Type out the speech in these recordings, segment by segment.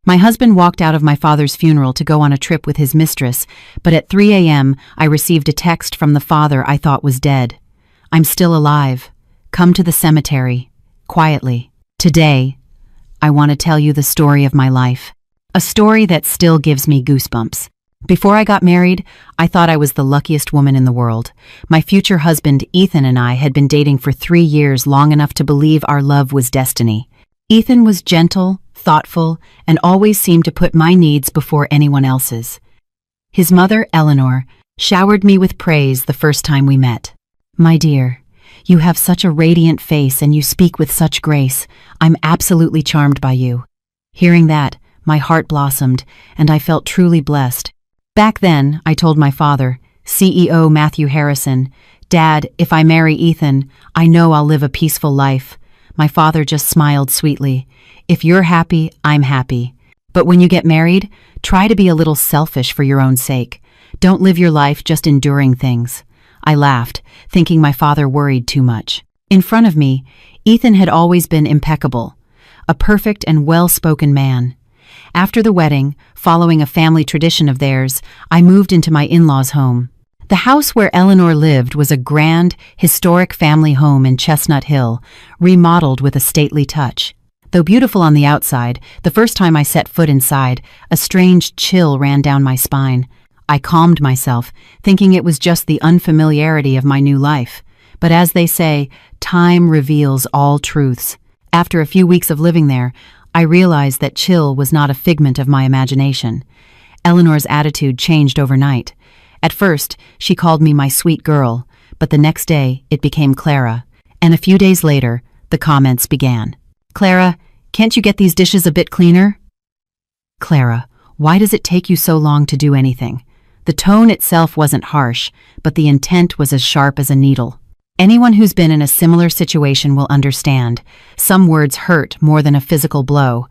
My husband walked out of my father's funeral to go on a trip with his mistress, but at 3 a.m. I received a text from the father I thought was dead. "I'm still alive. Come to the cemetery. Quietly. Today, I want to tell you the story of my life. A story that still gives me goosebumps. Before I got married, I thought I was the luckiest woman in the world. My future husband, Ethan, and I had been dating for 3 years, long enough to believe our love was destiny. Ethan was gentle, thoughtful, and always seemed to put my needs before anyone else's. His mother, Eleanor, showered me with praise the first time we met. "My dear, you have such a radiant face and you speak with such grace. I'm absolutely charmed by you." Hearing that, my heart blossomed, and I felt truly blessed. Back then, I told my father, CEO Matthew Harrison, "Dad, if I marry Ethan, I know I'll live a peaceful life." My father just smiled sweetly. "If you're happy, I'm happy. But when you get married, try to be a little selfish for your own sake. Don't live your life just enduring things." I laughed, thinking my father worried too much. In front of me, Ethan had always been impeccable, a perfect and well-spoken man. After the wedding, following a family tradition of theirs, I moved into my in-laws' home. The house where Eleanor lived was a grand, historic family home in Chestnut Hill, remodeled with a stately touch. Though beautiful on the outside, the first time I set foot inside, a strange chill ran down my spine. I calmed myself, thinking it was just the unfamiliarity of my new life. But as they say, time reveals all truths. After a few weeks of living there, I realized that chill was not a figment of my imagination. Eleanor's attitude changed overnight. At first, she called me my sweet girl, but the next day it became Clara, and a few days later, the comments began. "Clara, can't you get these dishes a bit cleaner?" "Clara, why does it take you so long to do anything?" The tone itself wasn't harsh, but the intent was as sharp as a needle. Anyone who's been in a similar situation will understand. Some words hurt more than a physical blow.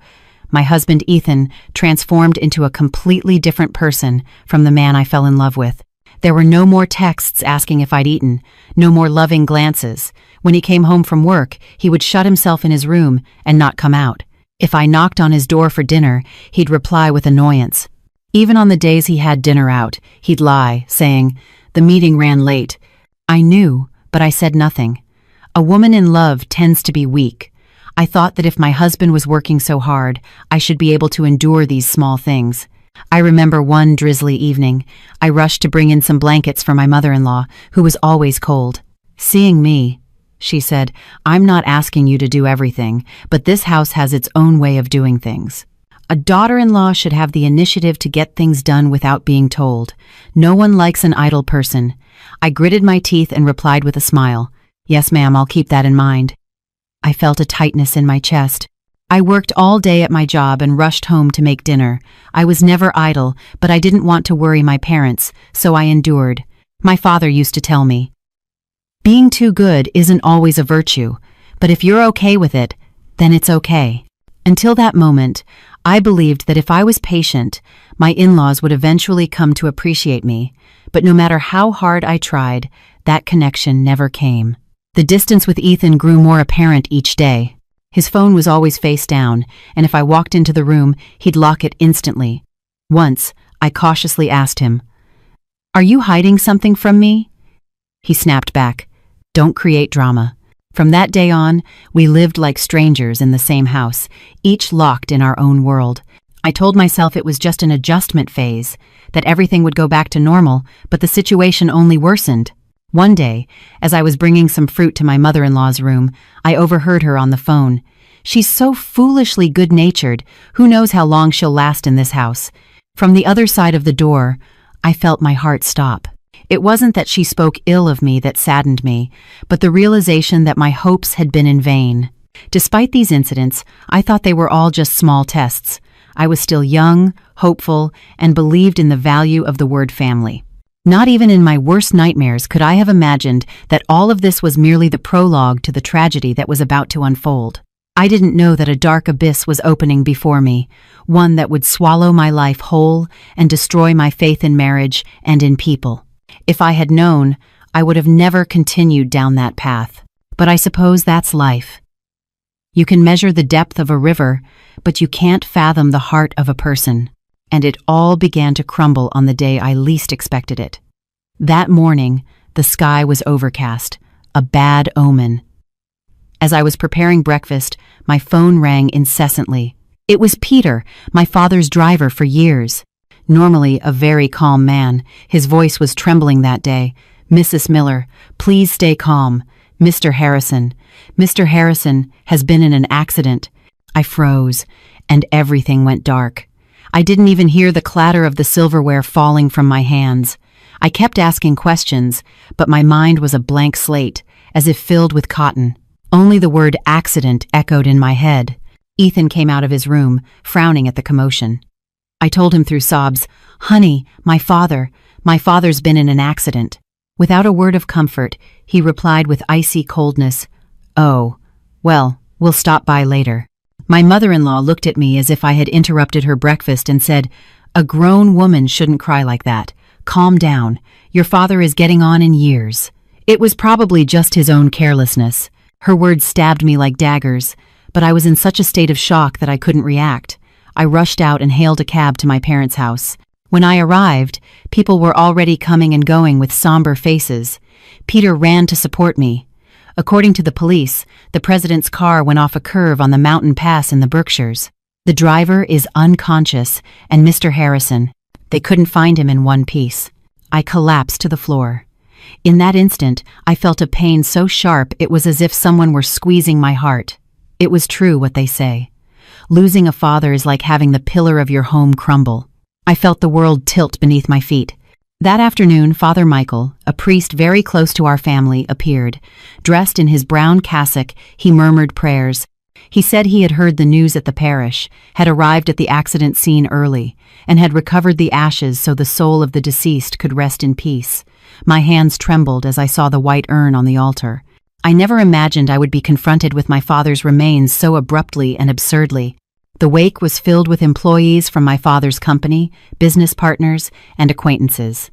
My husband, Ethan, transformed into a completely different person from the man I fell in love with. There were no more texts asking if I'd eaten, no more loving glances. When he came home from work, he would shut himself in his room and not come out. If I knocked on his door for dinner, he'd reply with annoyance. Even on the days he had dinner out, he'd lie, saying, "The meeting ran late." I knew, but I said nothing. A woman in love tends to be weak. I thought that if my husband was working so hard, I should be able to endure these small things. I remember one drizzly evening, I rushed to bring in some blankets for my mother-in-law, who was always cold. Seeing me, she said, "I'm not asking you to do everything, but this house has its own way of doing things. A daughter-in-law should have the initiative to get things done without being told. No one likes an idle person." I gritted my teeth and replied with a smile, "Yes, ma'am, I'll keep that in mind." I felt a tightness in my chest. I worked all day at my job and rushed home to make dinner. I was never idle, but I didn't want to worry my parents, so I endured. My father used to tell me, "Being too good isn't always a virtue, but if you're okay with it, then it's okay." Until that moment, I believed that if I was patient, my in-laws would eventually come to appreciate me, but no matter how hard I tried, that connection never came. The distance with Ethan grew more apparent each day. His phone was always face down, and if I walked into the room, he'd lock it instantly. Once, I cautiously asked him, "Are you hiding something from me?" He snapped back, "Don't create drama." From that day on, we lived like strangers in the same house, each locked in our own world. I told myself it was just an adjustment phase, that everything would go back to normal, but the situation only worsened. One day, as I was bringing some fruit to my mother-in-law's room, I overheard her on the phone. "She's so foolishly good-natured. Who knows how long she'll last in this house?" From the other side of the door, I felt my heart stop. It wasn't that she spoke ill of me that saddened me, but the realization that my hopes had been in vain. Despite these incidents, I thought they were all just small tests. I was still young, hopeful, and believed in the value of the word family. Not even in my worst nightmares could I have imagined that all of this was merely the prologue to the tragedy that was about to unfold. I didn't know that a dark abyss was opening before me, one that would swallow my life whole and destroy my faith in marriage and in people. If I had known, I would have never continued down that path. But I suppose that's life. You can measure the depth of a river, but you can't fathom the heart of a person. And it all began to crumble on the day I least expected it. That morning, the sky was overcast, a bad omen. As I was preparing breakfast, my phone rang incessantly. It was Peter, my father's driver for years. Normally a very calm man, his voice was trembling that day. "Mrs. Miller, please stay calm. Mr. Harrison has been in an accident." I froze, and everything went dark. I didn't even hear the clatter of the silverware falling from my hands. I kept asking questions, but my mind was a blank slate, as if filled with cotton. Only the word accident echoed in my head. Ethan came out of his room, frowning at the commotion. I told him through sobs, "Honey, my father's been in an accident." Without a word of comfort, he replied with icy coldness, "Oh, well, we'll stop by later." My mother-in-law looked at me as if I had interrupted her breakfast and said, "A grown woman shouldn't cry like that. Calm down. Your father is getting on in years." It was probably just his own carelessness. Her words stabbed me like daggers, but I was in such a state of shock that I couldn't react. I rushed out and hailed a cab to my parents' house. When I arrived, people were already coming and going with somber faces. Peter ran to support me. According to the police, the president's car went off a curve on the mountain pass in the Berkshires. The driver is unconscious, and Mr. Harrison, they couldn't find him in one piece. I collapsed to the floor. In that instant, I felt a pain so sharp it was as if someone were squeezing my heart. It was true what they say. Losing a father is like having the pillar of your home crumble. I felt the world tilt beneath my feet. That afternoon, Father Michael, a priest very close to our family, appeared. Dressed in his brown cassock, he murmured prayers. He said he had heard the news at the parish, had arrived at the accident scene early, and had recovered the ashes so the soul of the deceased could rest in peace. My hands trembled as I saw the white urn on the altar. I never imagined I would be confronted with my father's remains so abruptly and absurdly. The wake was filled with employees from my father's company, business partners, and acquaintances.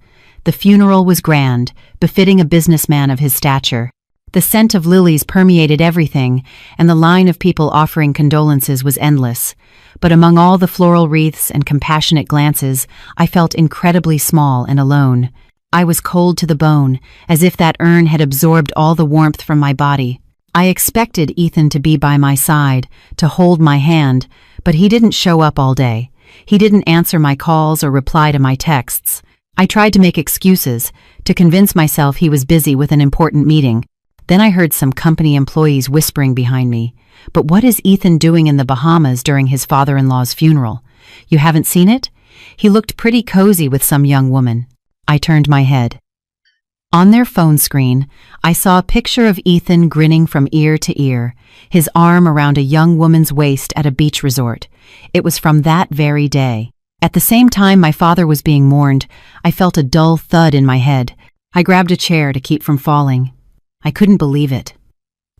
The funeral was grand, befitting a businessman of his stature. The scent of lilies permeated everything, and the line of people offering condolences was endless. But among all the floral wreaths and compassionate glances, I felt incredibly small and alone. I was cold to the bone, as if that urn had absorbed all the warmth from my body. I expected Ethan to be by my side, to hold my hand, but he didn't show up all day. He didn't answer my calls or reply to my texts. I tried to make excuses, to convince myself he was busy with an important meeting. Then I heard some company employees whispering behind me, "But what is Ethan doing in the Bahamas during his father-in-law's funeral? You haven't seen it? He looked pretty cozy with some young woman." I turned my head. On their phone screen, I saw a picture of Ethan grinning from ear to ear, his arm around a young woman's waist at a beach resort. It was from that very day. At the same time my father was being mourned, I felt a dull thud in my head. I grabbed a chair to keep from falling. I couldn't believe it.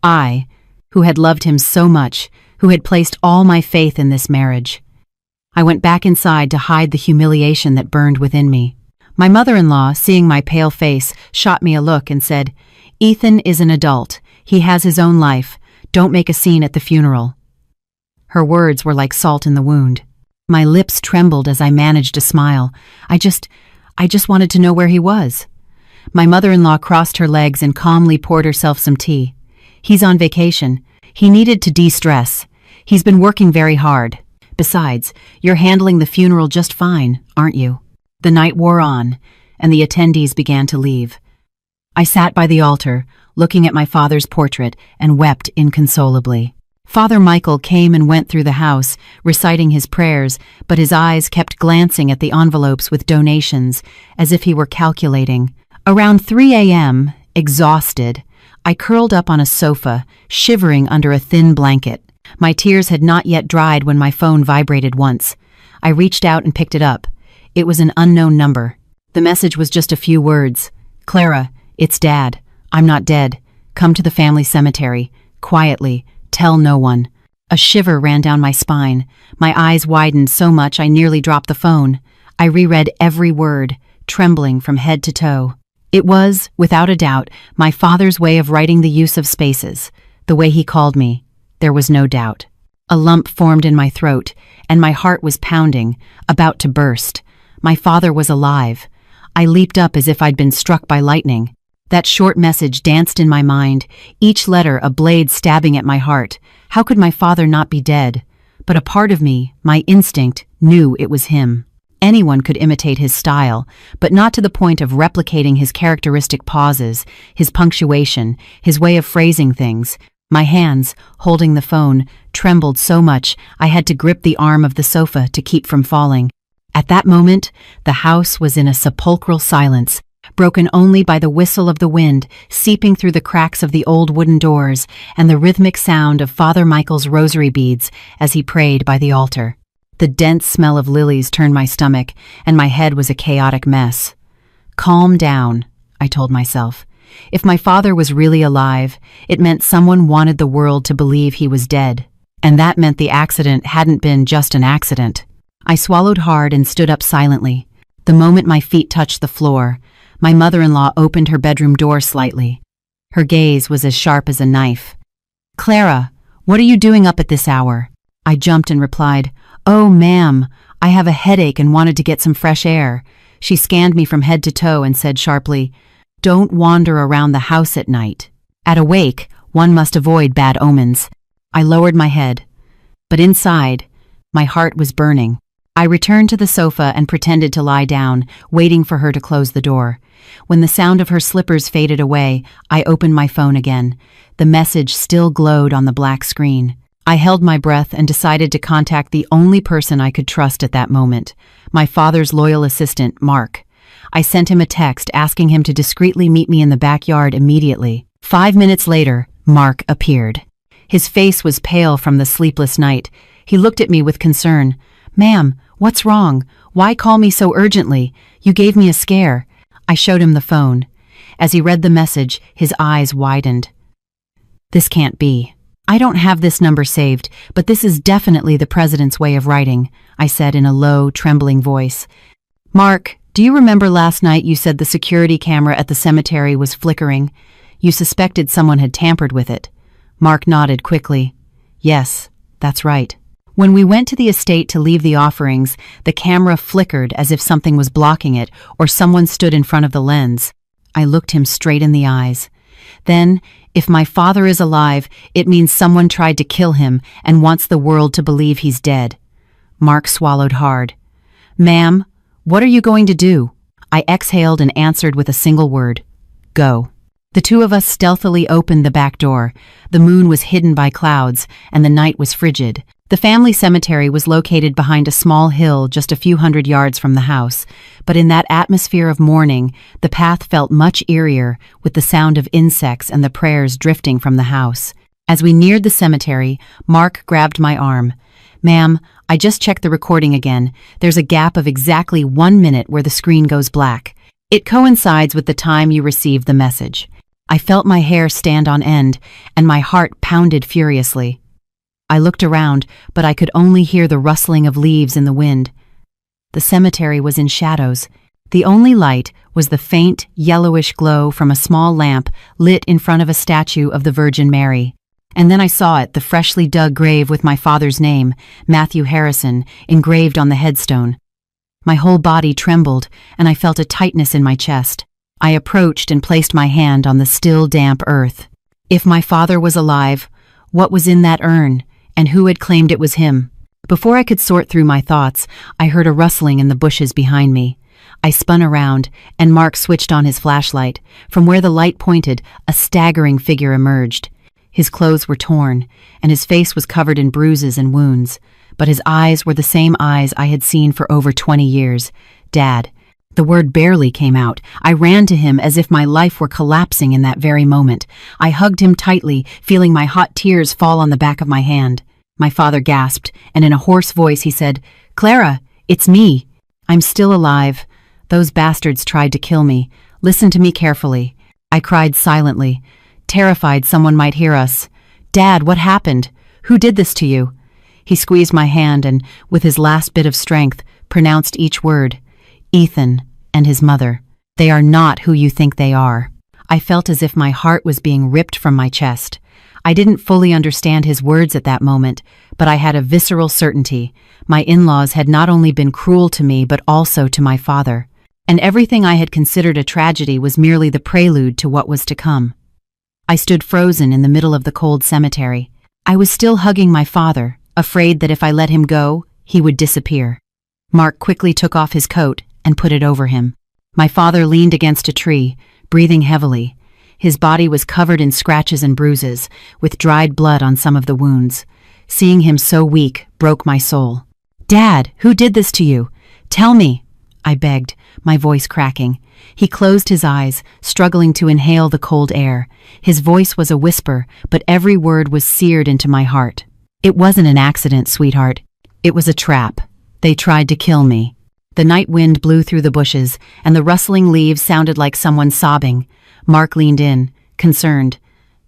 I, who had loved him so much, who had placed all my faith in this marriage. I went back inside to hide the humiliation that burned within me. My mother-in-law, seeing my pale face, shot me a look and said, "Ethan is an adult. He has his own life. Don't make a scene at the funeral." Her words were like salt in the wound. My lips trembled as I managed a smile. I just wanted to know where he was. My mother-in-law crossed her legs and calmly poured herself some tea. "He's on vacation. He needed to de-stress. He's been working very hard. Besides, you're handling the funeral just fine, aren't you?" The night wore on, and the attendees began to leave. I sat by the altar, looking at my father's portrait, and wept inconsolably. Father Michael came and went through the house, reciting his prayers, but his eyes kept glancing at the envelopes with donations, as if he were calculating. Around 3 a.m., exhausted, I curled up on a sofa, shivering under a thin blanket. My tears had not yet dried when my phone vibrated once. I reached out and picked it up. It was an unknown number. The message was just a few words. "Clara, it's Dad. I'm not dead. Come to the family cemetery. Quietly. Tell no one." A shiver ran down my spine. My eyes widened so much I nearly dropped the phone. I reread every word, trembling from head to toe. It was, without a doubt, my father's way of writing the use of spaces, the way he called me, There was no doubt. A lump formed in my throat, and my heart was pounding, about to burst. My father was alive. I leaped up as if I'd been struck by lightning. That short message danced in my mind, each letter a blade stabbing at my heart. How could my father not be dead? But a part of me, my instinct, knew it was him. Anyone could imitate his style, but not to the point of replicating his characteristic pauses, his punctuation, his way of phrasing things. My hands, holding the phone, trembled so much I had to grip the arm of the sofa to keep from falling. At that moment, the house was in a sepulchral silence, broken only by the whistle of the wind seeping through the cracks of the old wooden doors and the rhythmic sound of Father Michael's rosary beads as he prayed by the altar. The dense smell of lilies turned my stomach, and my head was a chaotic mess. Calm down, I told myself. If my father was really alive, it meant someone wanted the world to believe he was dead, and that meant the accident hadn't been just an accident. I swallowed hard and stood up silently. The moment my feet touched the floor, my mother-in-law opened her bedroom door slightly. Her gaze was as sharp as a knife. "Clara, what are you doing up at this hour?" I jumped and replied, "Oh, ma'am, I have a headache and wanted to get some fresh air." She scanned me from head to toe and said sharply, "Don't wander around the house at night. At a wake, one must avoid bad omens." I lowered my head. But inside, my heart was burning. I returned to the sofa and pretended to lie down, waiting for her to close the door. When the sound of her slippers faded away, I opened my phone again. The message still glowed on the black screen. I held my breath and decided to contact the only person I could trust at that moment, my father's loyal assistant, Mark. I sent him a text asking him to discreetly meet me in the backyard immediately. 5 minutes later, Mark appeared. His face was pale from the sleepless night. He looked at me with concern. "Ma'am, what's wrong? Why call me so urgently? You gave me a scare." I showed him the phone. As he read the message, his eyes widened. "This can't be. I don't have this number saved, but this is definitely the president's way of writing," I said in a low, trembling voice. "Mark, do you remember last night you said the security camera at the cemetery was flickering? You suspected someone had tampered with it." Mark nodded quickly. "Yes, that's right. When we went to the estate to leave the offerings, the camera flickered as if something was blocking it or someone stood in front of the lens." I looked him straight in the eyes. "Then, if my father is alive, it means someone tried to kill him and wants the world to believe he's dead." Mark swallowed hard. "Ma'am, what are you going to do?" I exhaled and answered with a single word. "Go." The two of us stealthily opened the back door. The moon was hidden by clouds, and the night was frigid. The family cemetery was located behind a small hill just a few hundred yards from the house, but in that atmosphere of mourning, the path felt much eerier, with the sound of insects and the prayers drifting from the house. As we neared the cemetery, Mark grabbed my arm. "Ma'am, I just checked the recording again. There's a gap of exactly 1 minute where the screen goes black. It coincides with the time you received the message." I felt my hair stand on end, and my heart pounded furiously. I looked around, but I could only hear the rustling of leaves in the wind. The cemetery was in shadows. The only light was the faint, yellowish glow from a small lamp lit in front of a statue of the Virgin Mary. And then I saw it, the freshly dug grave with my father's name, Matthew Harrison, engraved on the headstone. My whole body trembled, and I felt a tightness in my chest. I approached and placed my hand on the still, damp earth. If my father was alive, what was in that urn, and who had claimed it was him? Before I could sort through my thoughts, I heard a rustling in the bushes behind me. I spun around, and Mark switched on his flashlight. From where the light pointed, a staggering figure emerged. His clothes were torn, and his face was covered in bruises and wounds, but his eyes were the same eyes I had seen for over 20 years. "Dad." The word barely came out. I ran to him as if my life were collapsing in that very moment. I hugged him tightly, feeling my hot tears fall on the back of my hand. My father gasped, and in a hoarse voice he said, "Clara, it's me. I'm still alive. Those bastards tried to kill me. Listen to me carefully." I cried silently, terrified someone might hear us. "Dad, what happened? Who did this to you?" He squeezed my hand and, with his last bit of strength, pronounced each word. "Ethan and his mother. They are not who you think they are." I felt as if my heart was being ripped from my chest. I didn't fully understand his words at that moment, but I had a visceral certainty. My in-laws had not only been cruel to me but also to my father, and everything I had considered a tragedy was merely the prelude to what was to come. I stood frozen in the middle of the cold cemetery. I was still hugging my father, afraid that if I let him go, he would disappear. Mark quickly took off his coat and put it over him. My father leaned against a tree, breathing heavily. His body was covered in scratches and bruises, with dried blood on some of the wounds. Seeing him so weak broke my soul. "Dad, who did this to you? Tell me," I begged, my voice cracking. He closed his eyes, struggling to inhale the cold air. His voice was a whisper, but every word was seared into my heart. "It wasn't an accident, sweetheart. It was a trap. They tried to kill me." The night wind blew through the bushes, and the rustling leaves sounded like someone sobbing. Mark leaned in, concerned.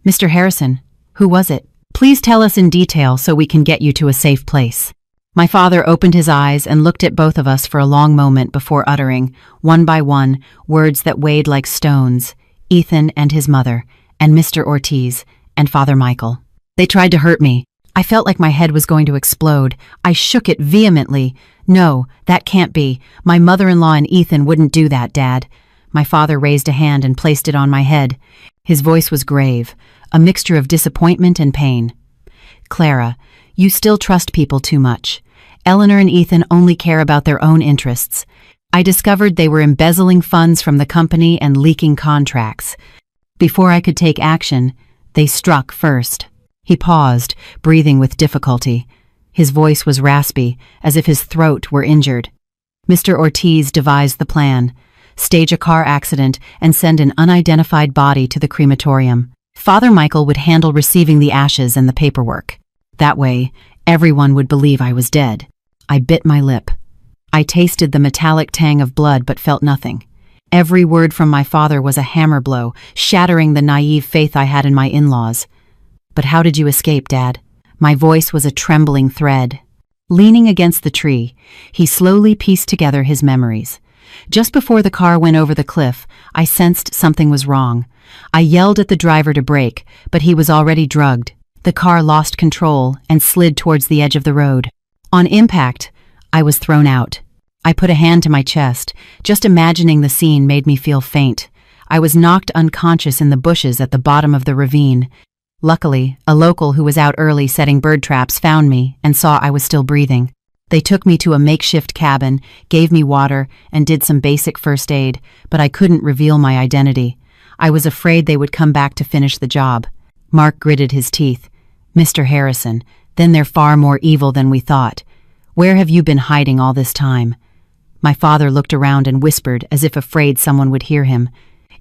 "Mr. Harrison, who was it? Please tell us in detail so we can get you to a safe place." My father opened his eyes and looked at both of us for a long moment before uttering, one by one, words that weighed like stones. Ethan and his mother, and Mr. Ortiz, and Father Michael. "They tried to hurt me." I felt like my head was going to explode. I shook it vehemently. "No, that can't be. My mother-in-law and Ethan wouldn't do that, Dad." My father raised a hand and placed it on my head. His voice was grave, a mixture of disappointment and pain. "Clara, you still trust people too much. Eleanor and Ethan only care about their own interests. I discovered they were embezzling funds from the company and leaking contracts. Before I could take action, they struck first." He paused, breathing with difficulty. His voice was raspy, as if his throat were injured. "Mr. Ortiz devised the plan: stage a car accident and send an unidentified body to the crematorium. Father Michael would handle receiving the ashes and the paperwork. That way, everyone would believe I was dead." I bit my lip. I tasted the metallic tang of blood but felt nothing. Every word from my father was a hammer blow, shattering the naive faith I had in my in-laws. "But how did you escape, Dad?" My voice was a trembling thread. Leaning against the tree, he slowly pieced together his memories. "Just before the car went over the cliff, I sensed something was wrong. I yelled at the driver to brake, but he was already drugged. The car lost control and slid towards the edge of the road. On impact, I was thrown out. I put a hand to my chest. Just imagining the scene made me feel faint. I was knocked unconscious in the bushes at the bottom of the ravine. Luckily, a local who was out early setting bird traps found me and saw I was still breathing. They took me to a makeshift cabin, gave me water, and did some basic first aid, but I couldn't reveal my identity. I was afraid they would come back to finish the job." Mark gritted his teeth. "Mr. Harrison, then they're far more evil than we thought. Where have you been hiding all this time?" My father looked around and whispered as if afraid someone would hear him.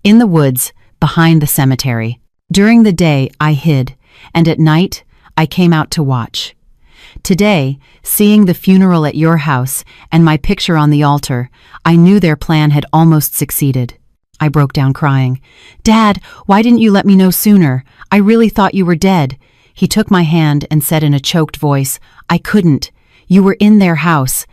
"In the woods, behind the cemetery. During the day, I hid, and at night, I came out to watch. Today, seeing the funeral at your house and my picture on the altar, I knew their plan had almost succeeded." I broke down crying. "Dad, why didn't you let me know sooner? I really thought you were dead." He took my hand and said in a choked voice, "I couldn't. You were in their house.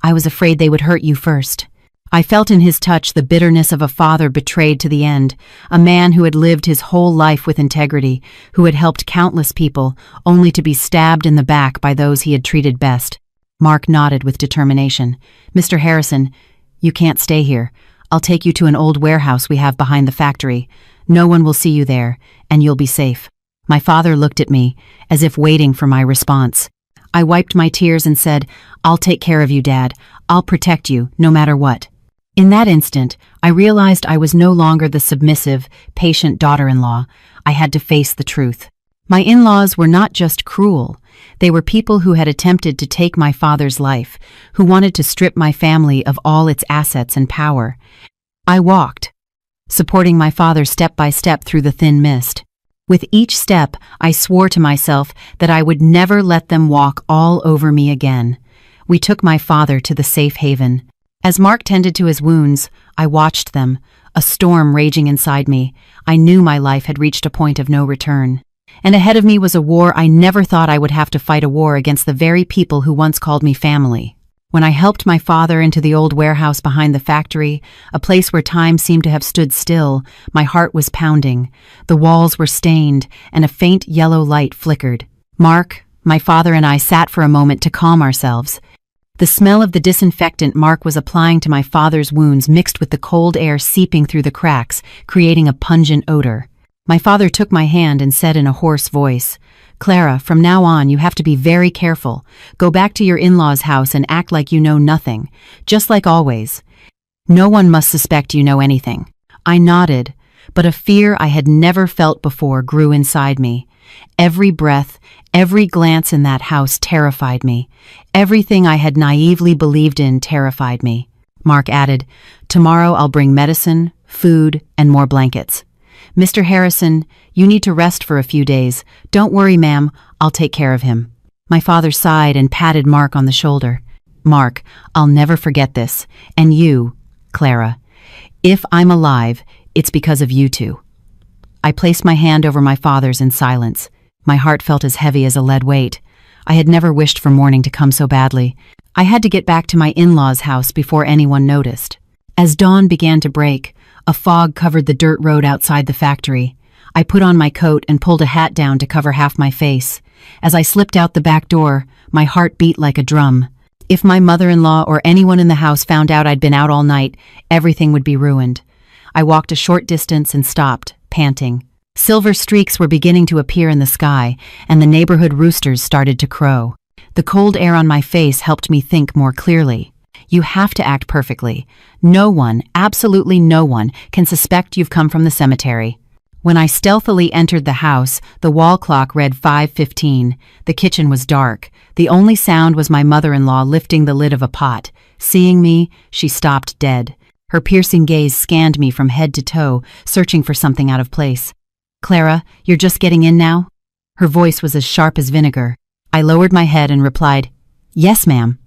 I was afraid they would hurt you first." I felt in his touch the bitterness of a father betrayed to the end, a man who had lived his whole life with integrity, who had helped countless people, only to be stabbed in the back by those he had treated best. Mark nodded with determination. "Mr. Harrison, you can't stay here. I'll take you to an old warehouse we have behind the factory. No one will see you there, and you'll be safe." My father looked at me, as if waiting for my response. I wiped my tears and said, "I'll take care of you, Dad. I'll protect you, no matter what." In that instant, I realized I was no longer the submissive, patient daughter-in-law. I had to face the truth. My in-laws were not just cruel. They were people who had attempted to take my father's life, who wanted to strip my family of all its assets and power. I walked, supporting my father step by step through the thin mist. With each step, I swore to myself that I would never let them walk all over me again. We took my father to the safe haven. As Mark tended to his wounds, I watched them, a storm raging inside me. I knew my life had reached a point of no return. And ahead of me was a war I never thought I would have to fight, a war against the very people who once called me family. When I helped my father into the old warehouse behind the factory, a place where time seemed to have stood still, my heart was pounding. The walls were stained, and a faint yellow light flickered. Mark, my father and I sat for a moment to calm ourselves. The smell of the disinfectant Mark was applying to my father's wounds mixed with the cold air seeping through the cracks, creating a pungent odor. My father took my hand and said in a hoarse voice, "Clara, from now on you have to be very careful. Go back to your in-laws' house and act like you know nothing, just like always. No one must suspect you know anything." I nodded, but a fear I had never felt before grew inside me. Every breath, every glance in that house terrified me. Everything I had naively believed in terrified me. Mark added, "Tomorrow I'll bring medicine, food, and more blankets. Mr. Harrison, you need to rest for a few days. Don't worry, ma'am, I'll take care of him." My father sighed and patted Mark on the shoulder. "Mark, I'll never forget this. And you, Clara. If I'm alive, it's because of you two." I placed my hand over my father's in silence. My heart felt as heavy as a lead weight. I had never wished for morning to come so badly. I had to get back to my in-laws' house before anyone noticed. As dawn began to break, a fog covered the dirt road outside the factory. I put on my coat and pulled a hat down to cover half my face. As I slipped out the back door, my heart beat like a drum. If my mother-in-law or anyone in the house found out I'd been out all night, everything would be ruined. I walked a short distance and stopped, panting. Silver streaks were beginning to appear in the sky, and the neighborhood roosters started to crow. The cold air on my face helped me think more clearly. You have to act perfectly. No one, absolutely no one, can suspect you've come from the cemetery. When I stealthily entered the house, the wall clock read 5:15. The kitchen was dark. The only sound was my mother-in-law lifting the lid of a pot. Seeing me, she stopped dead. Her piercing gaze scanned me from head to toe, searching for something out of place. "Clara, you're just getting in now?" Her voice was as sharp as vinegar. I lowered my head and replied, "Yes, ma'am.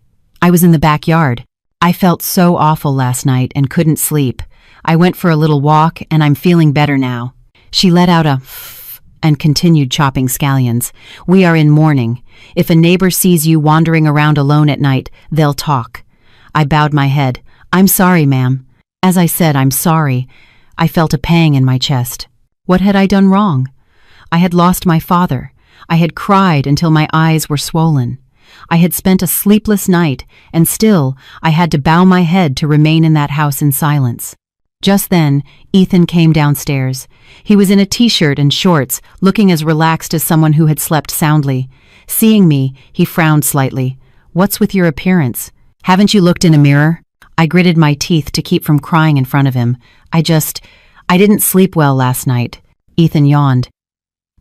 I was in the backyard. I felt so awful last night and couldn't sleep. I went for a little walk and I'm feeling better now." She let out a "f" and continued chopping scallions. "We are in mourning. If a neighbor sees you wandering around alone at night, they'll talk." I bowed my head. "I'm sorry, ma'am." As I said, "I'm sorry," I felt a pang in my chest. What had I done wrong? I had lost my father. I had cried until my eyes were swollen. I had spent a sleepless night, and still I had to bow my head to remain in that house in silence. Just then, Ethan came downstairs. He was in a t-shirt and shorts, looking as relaxed as someone who had slept soundly. Seeing me, he frowned slightly. "What's with your appearance? Haven't you looked in a mirror?" I gritted my teeth to keep from crying in front of him. I didn't sleep well last night." Ethan yawned.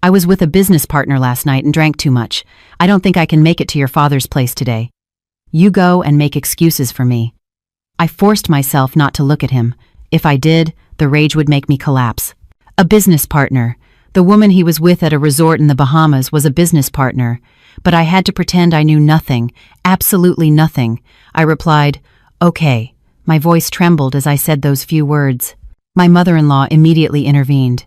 "I was with a business partner last night and drank too much. I don't think I can make it to your father's place today. You go and make excuses for me." I forced myself not to look at him. If I did, the rage would make me collapse. A business partner. The woman he was with at a resort in the Bahamas was a business partner. But I had to pretend I knew nothing, absolutely nothing. I replied, "Okay." My voice trembled as I said those few words. My mother-in-law immediately intervened.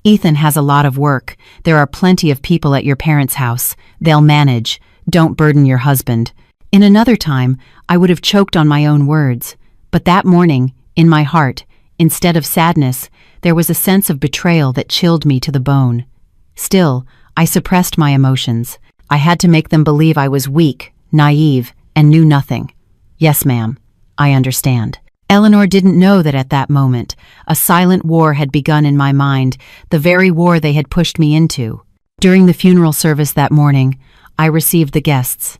"Ethan has a lot of work. There are plenty of people at your parents' house. They'll manage. Don't burden your husband." In another time, I would have choked on my own words. But that morning, in my heart, instead of sadness, there was a sense of betrayal that chilled me to the bone. Still, I suppressed my emotions. I had to make them believe I was weak, naive, and knew nothing. "Yes, ma'am. I understand." Eleanor didn't know that at that moment, a silent war had begun in my mind, the very war they had pushed me into. During the funeral service that morning, I received the guests.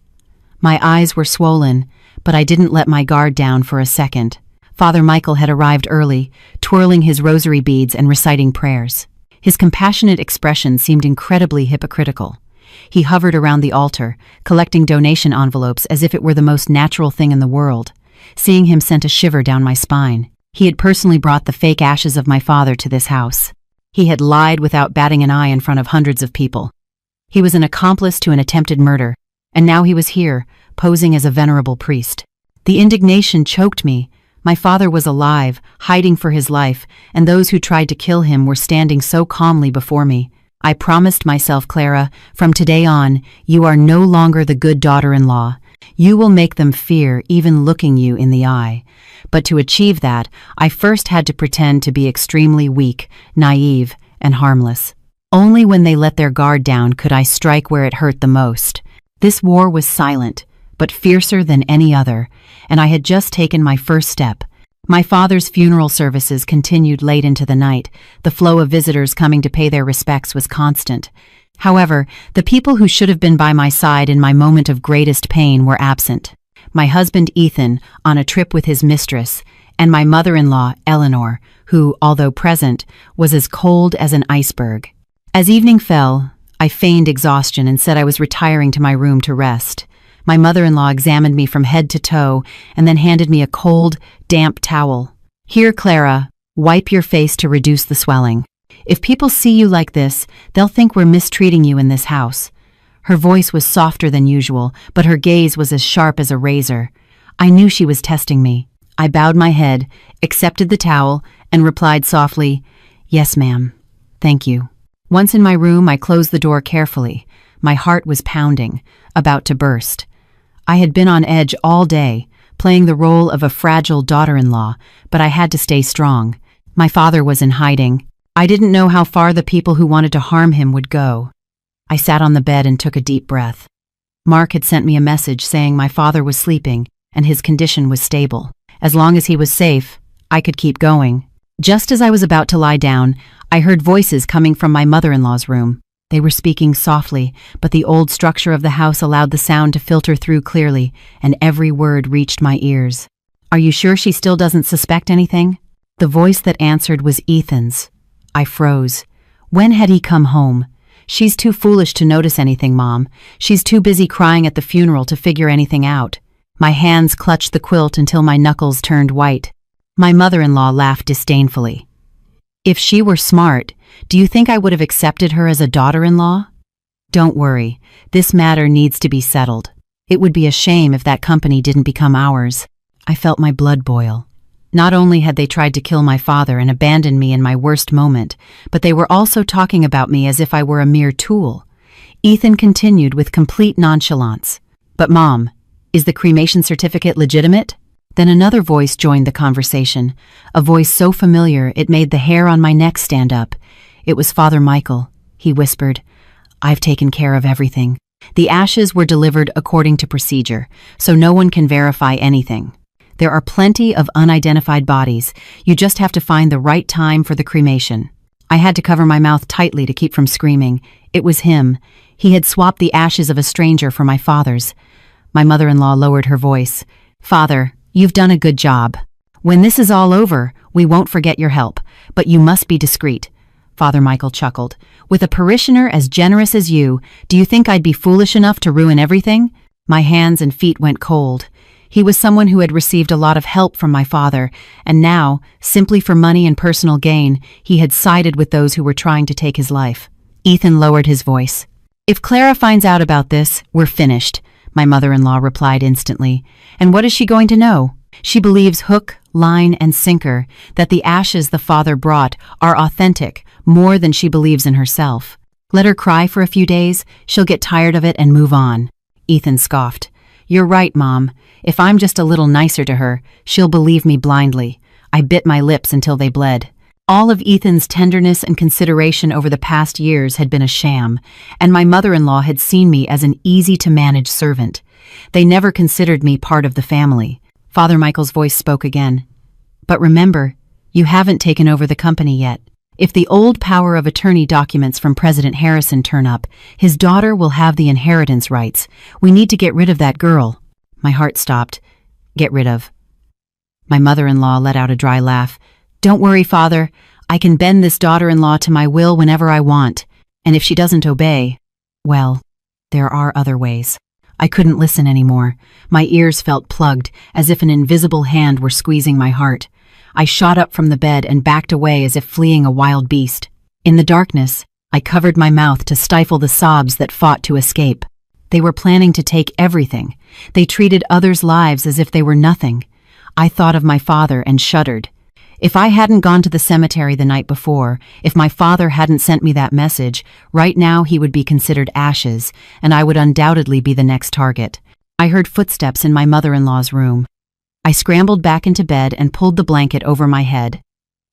My eyes were swollen, but I didn't let my guard down for a second. Father Michael had arrived early, twirling his rosary beads and reciting prayers. His compassionate expression seemed incredibly hypocritical. He hovered around the altar, collecting donation envelopes as if it were the most natural thing in the world. Seeing him sent a shiver down my spine. He had personally brought the fake ashes of my father to this house. He had lied without batting an eye in front of hundreds of people. He was an accomplice to an attempted murder, and now he was here, posing as a venerable priest. The indignation choked me. My father was alive, hiding for his life, and those who tried to kill him were standing so calmly before me. I promised myself, "Clara, from today on, you are no longer the good daughter-in-law. You will make them fear even looking you in the eye. But to achieve that, I first had to pretend to be extremely weak, naive, and harmless. Only when they let their guard down could I strike where it hurt the most. This war was silent, but fiercer than any other, and I had just taken my first step. My father's funeral services continued late into the night. The flow of visitors coming to pay their respects was constant. However, the people who should have been by my side in my moment of greatest pain were absent. My husband Ethan, on a trip with his mistress, and my mother-in-law Eleanor, who, although present, was as cold as an iceberg. As evening fell, I feigned exhaustion and said I was retiring to my room to rest. My mother-in-law examined me from head to toe and then handed me a cold, damp towel. "Here, Clara, wipe your face to reduce the swelling. If people see you like this, they'll think we're mistreating you in this house." Her voice was softer than usual, but her gaze was as sharp as a razor. I knew she was testing me. I bowed my head, accepted the towel, and replied softly, "Yes, ma'am. Thank you." Once in my room, I closed the door carefully. My heart was pounding, about to burst. I had been on edge all day, playing the role of a fragile daughter-in-law, but I had to stay strong. My father was in hiding. I didn't know how far the people who wanted to harm him would go. I sat on the bed and took a deep breath. Mark had sent me a message saying my father was sleeping and his condition was stable. As long as he was safe, I could keep going. Just as I was about to lie down, I heard voices coming from my mother-in-law's room. They were speaking softly, but the old structure of the house allowed the sound to filter through clearly, and every word reached my ears. "Are you sure she still doesn't suspect anything?" The voice that answered was Ethan's. I froze. When had he come home? "She's too foolish to notice anything, Mom. She's too busy crying at the funeral to figure anything out." My hands clutched the quilt until my knuckles turned white. My mother-in-law laughed disdainfully. "If she were smart, do you think I would have accepted her as a daughter-in-law? Don't worry, this matter needs to be settled. It would be a shame if that company didn't become ours." I felt my blood boil. Not only had they tried to kill my father and abandon me in my worst moment, but they were also talking about me as if I were a mere tool. Ethan continued with complete nonchalance. "But Mom, is the cremation certificate legitimate?" Then another voice joined the conversation, a voice so familiar it made the hair on my neck stand up. It was Father Michael. He whispered, "I've taken care of everything. The ashes were delivered according to procedure, so no one can verify anything. There are plenty of unidentified bodies. You just have to find the right time for the cremation." I had to cover my mouth tightly to keep from screaming. It was him. He had swapped the ashes of a stranger for my father's. My mother-in-law lowered her voice. "Father, you've done a good job. When this is all over, we won't forget your help, but you must be discreet." Father Michael chuckled. "With a parishioner as generous as you, do you think I'd be foolish enough to ruin everything?" My hands and feet went cold. He was someone who had received a lot of help from my father, and now, simply for money and personal gain, he had sided with those who were trying to take his life. Ethan lowered his voice. "If Clara finds out about this, we're finished," my mother-in-law replied instantly. "And what is she going to know? She believes hook, line, and sinker that the ashes the father brought are authentic more than she believes in herself. Let her cry for a few days, she'll get tired of it and move on." Ethan scoffed. "You're right, Mom. If I'm just a little nicer to her, she'll believe me blindly." I bit my lips until they bled. All of Ethan's tenderness and consideration over the past years had been a sham, and my mother-in-law had seen me as an easy-to-manage servant. They never considered me part of the family. Father Michael's voice spoke again. "But remember, you haven't taken over the company yet. If the old power of attorney documents from President Harrison turn up, his daughter will have the inheritance rights. We need to get rid of that girl." My heart stopped. "Get rid of?" My mother-in-law let out a dry laugh. "Don't worry, Father. I can bend this daughter-in-law to my will whenever I want. And if she doesn't obey, well, there are other ways." I couldn't listen anymore. My ears felt plugged, as if an invisible hand were squeezing my heart. I shot up from the bed and backed away as if fleeing a wild beast. In the darkness, I covered my mouth to stifle the sobs that fought to escape. They were planning to take everything. They treated others' lives as if they were nothing. I thought of my father and shuddered. If I hadn't gone to the cemetery the night before, if my father hadn't sent me that message, right now he would be considered ashes, and I would undoubtedly be the next target. I heard footsteps in my mother-in-law's room. I scrambled back into bed and pulled the blanket over my head.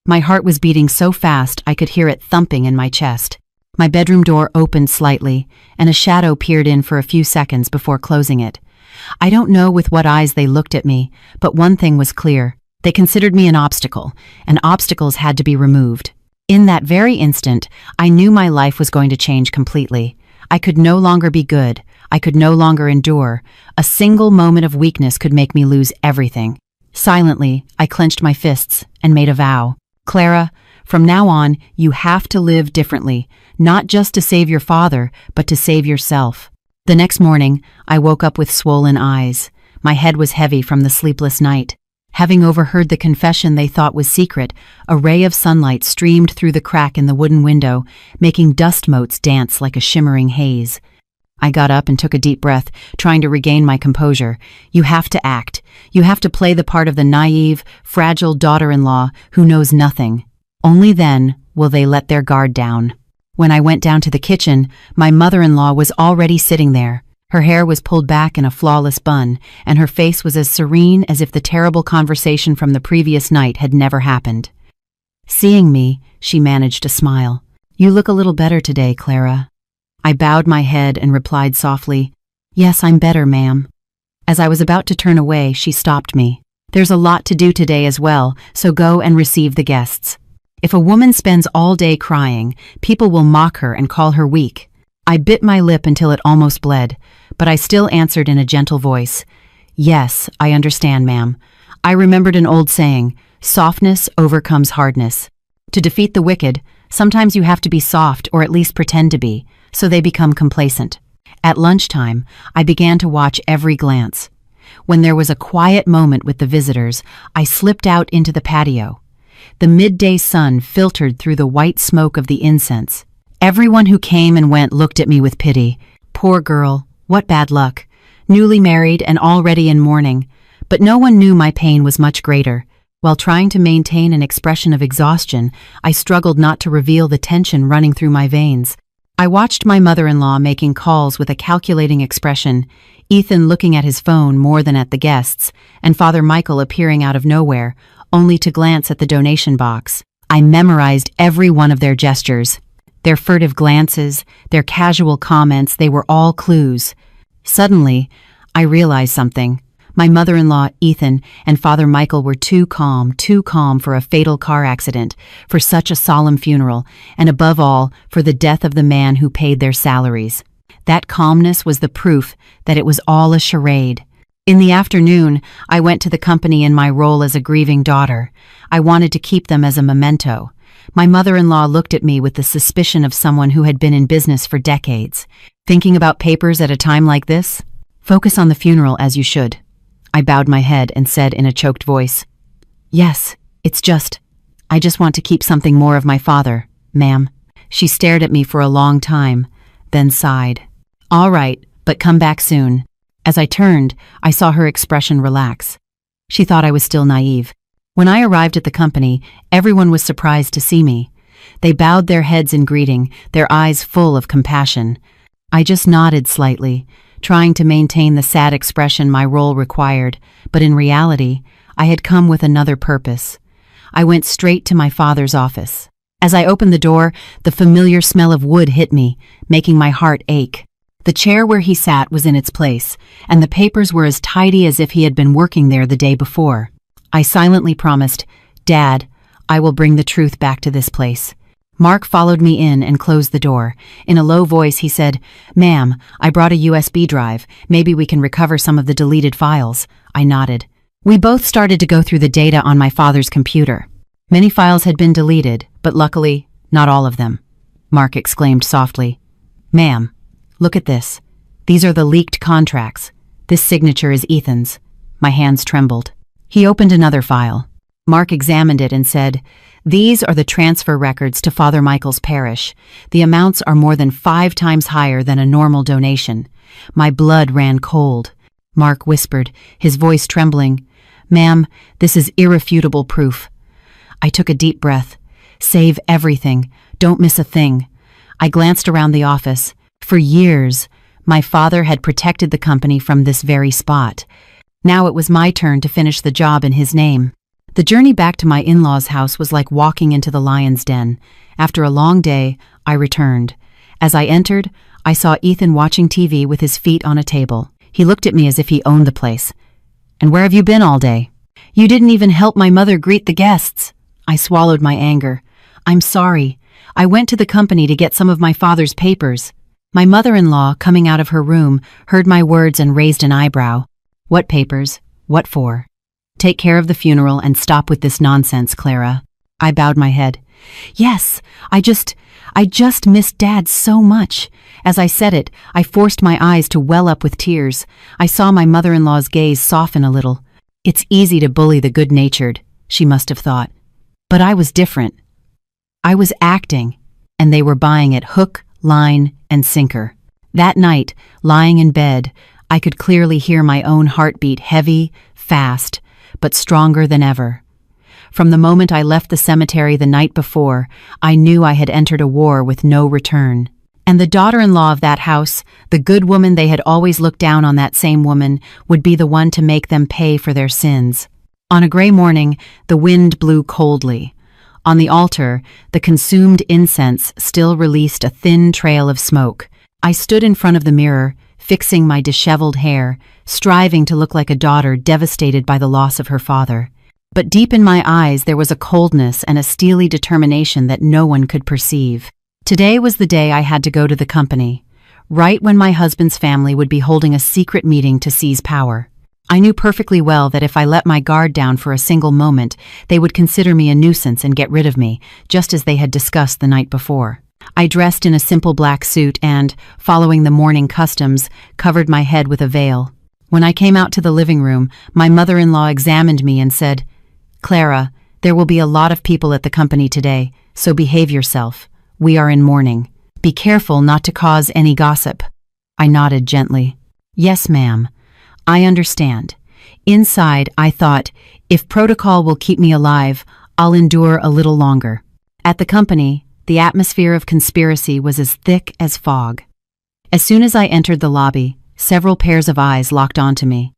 My heart was beating so fast I could hear it thumping in my chest. My bedroom door opened slightly, and a shadow peered in for a few seconds before closing it. I don't know with what eyes they looked at me, but one thing was clear. They considered me an obstacle, and obstacles had to be removed. In that very instant, I knew my life was going to change completely. I could no longer be good. I could no longer endure. A single moment of weakness could make me lose everything. Silently, I clenched my fists and made a vow. Clara, from now on, you have to live differently, not just to save your father, but to save yourself. The next morning, I woke up with swollen eyes. My head was heavy from the sleepless night. Having overheard the confession they thought was secret, a ray of sunlight streamed through the crack in the wooden window, making dust motes dance like a shimmering haze. I got up and took a deep breath, trying to regain my composure. You have to act. You have to play the part of the naive, fragile daughter-in-law who knows nothing. Only then will they let their guard down. When I went down to the kitchen, my mother-in-law was already sitting there. Her hair was pulled back in a flawless bun, and her face was as serene as if the terrible conversation from the previous night had never happened. Seeing me, she managed to smile. You look a little better today, Clara. I bowed my head and replied softly, Yes, I'm better, ma'am. As I was about to turn away, she stopped me. There's a lot to do today as well, so go and receive the guests. If a woman spends all day crying, people will mock her and call her weak. I bit my lip until it almost bled, but I still answered in a gentle voice, Yes, I understand, ma'am. I remembered an old saying, softness overcomes hardness. To defeat the wicked, sometimes you have to be soft or at least pretend to be, so they become complacent. At lunchtime, I began to watch every glance. When there was a quiet moment with the visitors, I slipped out into the patio. The midday sun filtered through the white smoke of the incense. Everyone who came and went looked at me with pity. Poor girl, what bad luck. Newly married and already in mourning. But no one knew my pain was much greater. While trying to maintain an expression of exhaustion, I struggled not to reveal the tension running through my veins. I watched my mother-in-law making calls with a calculating expression, Ethan looking at his phone more than at the guests, and Father Michael appearing out of nowhere, only to glance at the donation box. I memorized every one of their gestures. Their furtive glances, their casual comments, they were all clues. Suddenly, I realized something. My mother-in-law, Ethan, and Father Michael were too calm for a fatal car accident, for such a solemn funeral, and above all, for the death of the man who paid their salaries. That calmness was the proof that it was all a charade. In the afternoon, I went to the company in my role as a grieving daughter. I wanted to keep them as a memento. My mother-in-law looked at me with the suspicion of someone who had been in business for decades. Thinking about papers at a time like this? Focus on the funeral as you should. I bowed my head and said in a choked voice, Yes, I just want to keep something more of my father, ma'am. She stared at me for a long time, then sighed. All right, but come back soon. As I turned, I saw her expression relax. She thought I was still naive. When I arrived at the company, everyone was surprised to see me. They bowed their heads in greeting, their eyes full of compassion. I just nodded slightly, trying to maintain the sad expression my role required, but in reality, I had come with another purpose. I went straight to my father's office. As I opened the door, the familiar smell of wood hit me, making my heart ache. The chair where he sat was in its place, and the papers were as tidy as if he had been working there the day before. I silently promised, Dad, I will bring the truth back to this place. Mark followed me in and closed the door. In a low voice, he said, Ma'am, I brought a USB drive. Maybe we can recover some of the deleted files. I nodded. We both started to go through the data on my father's computer. Many files had been deleted, but luckily, not all of them. Mark exclaimed softly, Ma'am, look at this. These are the leaked contracts. This signature is Ethan's. My hands trembled. He opened another file. Mark examined it and said, These are the transfer records to Father Michael's parish. The amounts are more than 5 times higher than a normal donation. My blood ran cold. Mark whispered, his voice trembling, Ma'am, this is irrefutable proof. I took a deep breath. Save everything. Don't miss a thing. I glanced around the office. For years, My father had protected the company from this very spot. Now it was my turn to finish the job in his name. The journey back to my in-laws' house was like walking into the lion's den. After a long day, I returned. As I entered, I saw Ethan watching TV with his feet on a table. He looked at me as if he owned the place. "And where have you been all day?" "You didn't even help my mother greet the guests." I swallowed my anger. "I'm sorry. I went to the company to get some of my father's papers." My mother-in-law, coming out of her room, heard my words and raised an eyebrow. "What papers? What for?" "Take care of the funeral and stop with this nonsense, Clara." I bowed my head. "Yes, I just missed Dad so much." As I said it, I forced my eyes to well up with tears. I saw my mother-in-law's gaze soften a little. It's easy to bully the good-natured, she must have thought. But I was different. I was acting, and they were buying it hook, line, and sinker. That night, lying in bed, I could clearly hear my own heartbeat, heavy, fast, but stronger than ever. From the moment I left the cemetery the night before, I knew I had entered a war with no return. And the daughter-in-law of that house, the good woman they had always looked down on, that same woman, would be the one to make them pay for their sins. On a gray morning, the wind blew coldly. On the altar, the consumed incense still released a thin trail of smoke. I stood in front of the mirror, fixing my disheveled hair, striving to look like a daughter devastated by the loss of her father. But deep in my eyes there was a coldness and a steely determination that no one could perceive. Today was the day I had to go to the company, right when my husband's family would be holding a secret meeting to seize power. I knew perfectly well that if I let my guard down for a single moment, they would consider me a nuisance and get rid of me, just as they had discussed the night before. I dressed in a simple black suit and, following the mourning customs, covered my head with a veil. When I came out to the living room, my mother-in-law examined me and said, "Clara, there will be a lot of people at the company today, so behave yourself. We are in mourning. Be careful not to cause any gossip." I nodded gently. "Yes, ma'am. I understand." Inside, I thought, if protocol will keep me alive, I'll endure a little longer. At the company, the atmosphere of conspiracy was as thick as fog. As soon as I entered the lobby, several pairs of eyes locked onto me.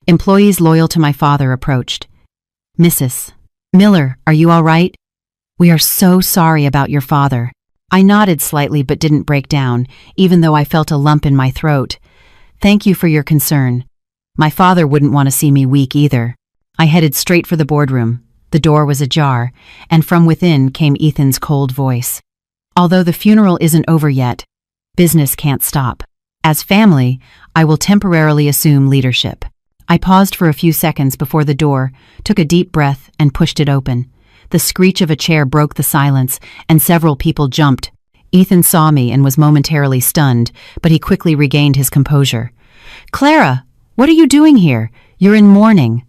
Employees loyal to my father approached. "Mrs. Miller, are you all right? We are so sorry about your father." I nodded slightly but didn't break down, even though I felt a lump in my throat. "Thank you for your concern. My father wouldn't want to see me weak either." I headed straight for the boardroom. The door was ajar, and from within came Ethan's cold voice. "Although the funeral isn't over yet, business can't stop. As family, I will temporarily assume leadership." I paused for a few seconds before the door, took a deep breath, and pushed it open. The screech of a chair broke the silence, and several people jumped. Ethan saw me and was momentarily stunned, but he quickly regained his composure. "Clara, what are you doing here? You're in mourning."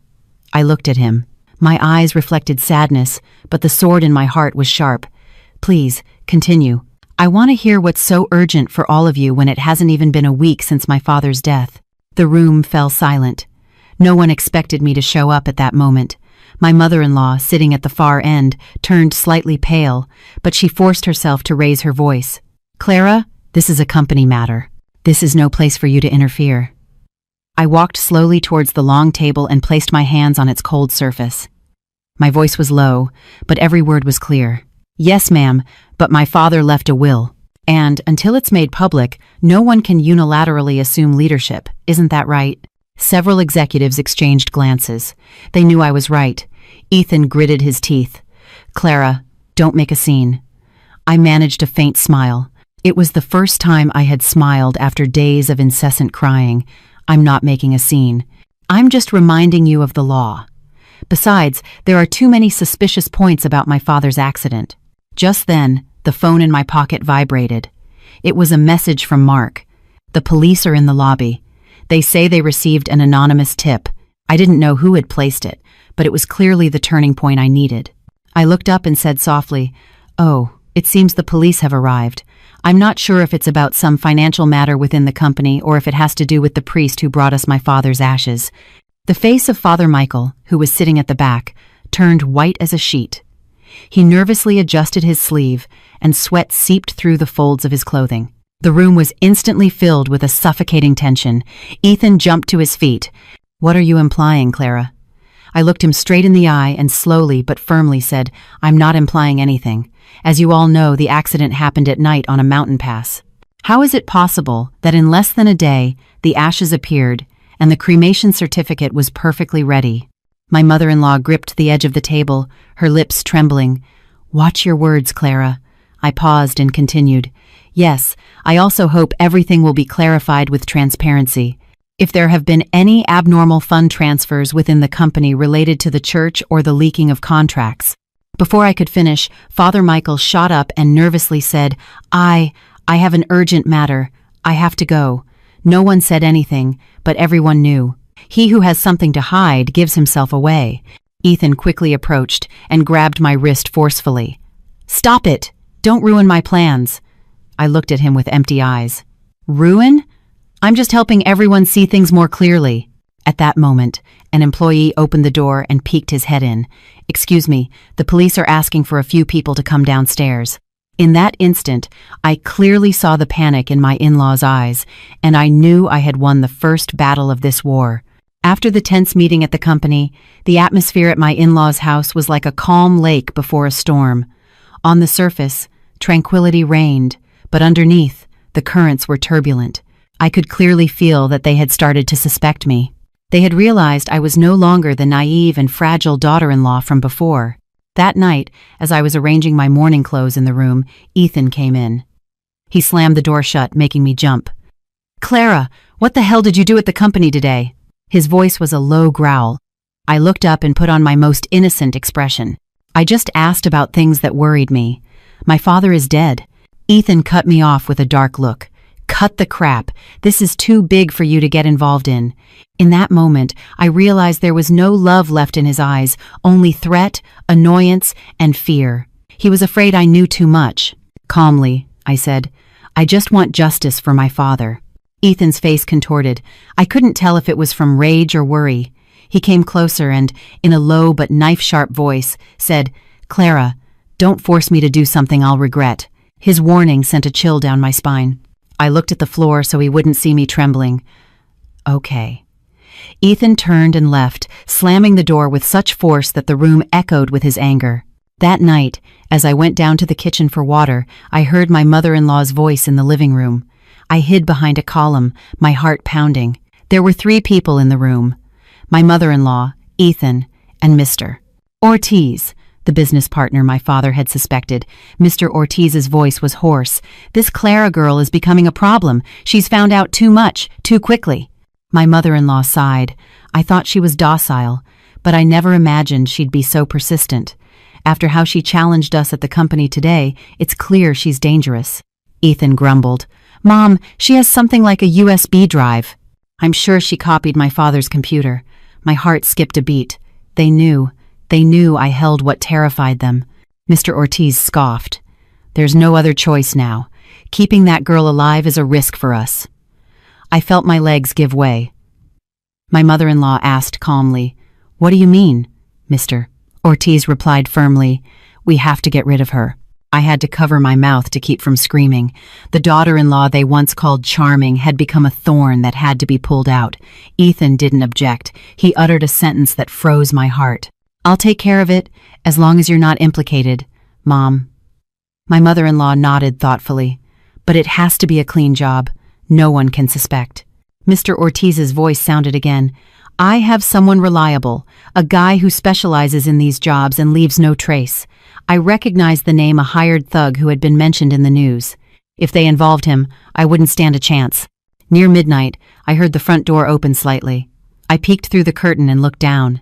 I looked at him. My eyes reflected sadness, but the sword in my heart was sharp. "Please, continue. I want to hear what's so urgent for all of you when it hasn't even been a week since my father's death." The room fell silent. No one expected me to show up at that moment. My mother-in-law, sitting at the far end, turned slightly pale, but she forced herself to raise her voice. "Clara, this is a company matter. This is no place for you to interfere." I walked slowly towards the long table and placed my hands on its cold surface. My voice was low, but every word was clear. "Yes, ma'am, but my father left a will. And, until it's made public, no one can unilaterally assume leadership. Isn't that right?" Several executives exchanged glances. They knew I was right. Ethan gritted his teeth. "Clara, don't make a scene." I managed a faint smile. It was the first time I had smiled after days of incessant crying. "I'm not making a scene. I'm just reminding you of the law. Besides, there are too many suspicious points about my father's accident." Just then, the phone in my pocket vibrated. It was a message from Mark. "The police are in the lobby. They say they received an anonymous tip." I didn't know who had placed it, but it was clearly the turning point I needed. I looked up and said softly, "Oh, it seems the police have arrived. I'm not sure if it's about some financial matter within the company or if it has to do with the priest who brought us my father's ashes." The face of Father Michael, who was sitting at the back, turned white as a sheet. He nervously adjusted his sleeve, and sweat seeped through the folds of his clothing. The room was instantly filled with a suffocating tension. Ethan jumped to his feet. "What are you implying, Clara?" I looked him straight in the eye and slowly but firmly said, "I'm not implying anything. As you all know, the accident happened at night on a mountain pass. How is it possible that in less than a day, the ashes appeared and the cremation certificate was perfectly ready?" My mother-in-law gripped the edge of the table, her lips trembling. "Watch your words, Clara." I paused and continued. "Yes, I also hope everything will be clarified with transparency. If there have been any abnormal fund transfers within the company related to the church or the leaking of contracts." Before I could finish, Father Michael shot up and nervously said, I have an urgent matter. I have to go." No one said anything, but everyone knew. He who has something to hide gives himself away. Ethan quickly approached and grabbed my wrist forcefully. "Stop it! Don't ruin my plans." I looked at him with empty eyes. "Ruin? I'm just helping everyone see things more clearly." At that moment, an employee opened the door and peeked his head in. "Excuse me, the police are asking for a few people to come downstairs." In that instant, I clearly saw the panic in my in-laws' eyes, and I knew I had won the first battle of this war. After the tense meeting at the company, the atmosphere at my in-laws' house was like a calm lake before a storm. On the surface, tranquility reigned, but underneath, the currents were turbulent. I could clearly feel that they had started to suspect me. They had realized I was no longer the naive and fragile daughter-in-law from before. That night, as I was arranging my morning clothes in the room, Ethan came in. He slammed the door shut, making me jump. "Clara, what the hell did you do at the company today?" His voice was a low growl. I looked up and put on my most innocent expression. "I just asked about things that worried me. My father is dead." Ethan cut me off with a dark look. "Cut the crap. This is too big for you to get involved in." In that moment, I realized there was no love left in his eyes, only threat, annoyance, and fear. He was afraid I knew too much. Calmly, I said, "I just want justice for my father." Ethan's face contorted. I couldn't tell if it was from rage or worry. He came closer and, in a low but knife-sharp voice, said, "Clara, don't force me to do something I'll regret." His warning sent a chill down my spine. I looked at the floor so he wouldn't see me trembling. "Okay." Ethan turned and left, slamming the door with such force that the room echoed with his anger. That night, as I went down to the kitchen for water, I heard my mother-in-law's voice in the living room. I hid behind a column, my heart pounding. There were 3 people in the room: my mother-in-law, Ethan, and Mr. Ortiz, the business partner my father had suspected. Mr. Ortiz's voice was hoarse. "This Clara girl is becoming a problem. She's found out too much, too quickly." My mother-in-law sighed. I thought she was docile, but I never imagined she'd be so persistent. After how she challenged us at the company today, it's clear she's dangerous. Ethan grumbled. "Mom, she has something like a USB drive." I'm sure she copied my father's computer. My heart skipped a beat. They knew I held what terrified them. Mr. Ortiz scoffed. "There's no other choice now. Keeping that girl alive is a risk for us." I felt my legs give way. My mother-in-law asked calmly, "What do you mean, Mr.?" Ortiz replied firmly, "We have to get rid of her." I had to cover my mouth to keep from screaming. The daughter-in-law they once called charming had become a thorn that had to be pulled out. Ethan didn't object. He uttered a sentence that froze my heart. "I'll take care of it, as long as you're not implicated, Mom." My mother-in-law nodded thoughtfully. "But it has to be a clean job. No one can suspect." Mr. Ortiz's voice sounded again. "I have someone reliable, a guy who specializes in these jobs and leaves no trace." I recognized the name, a hired thug who had been mentioned in the news. If they involved him, I wouldn't stand a chance. Near midnight, I heard the front door open slightly. I peeked through the curtain and looked down.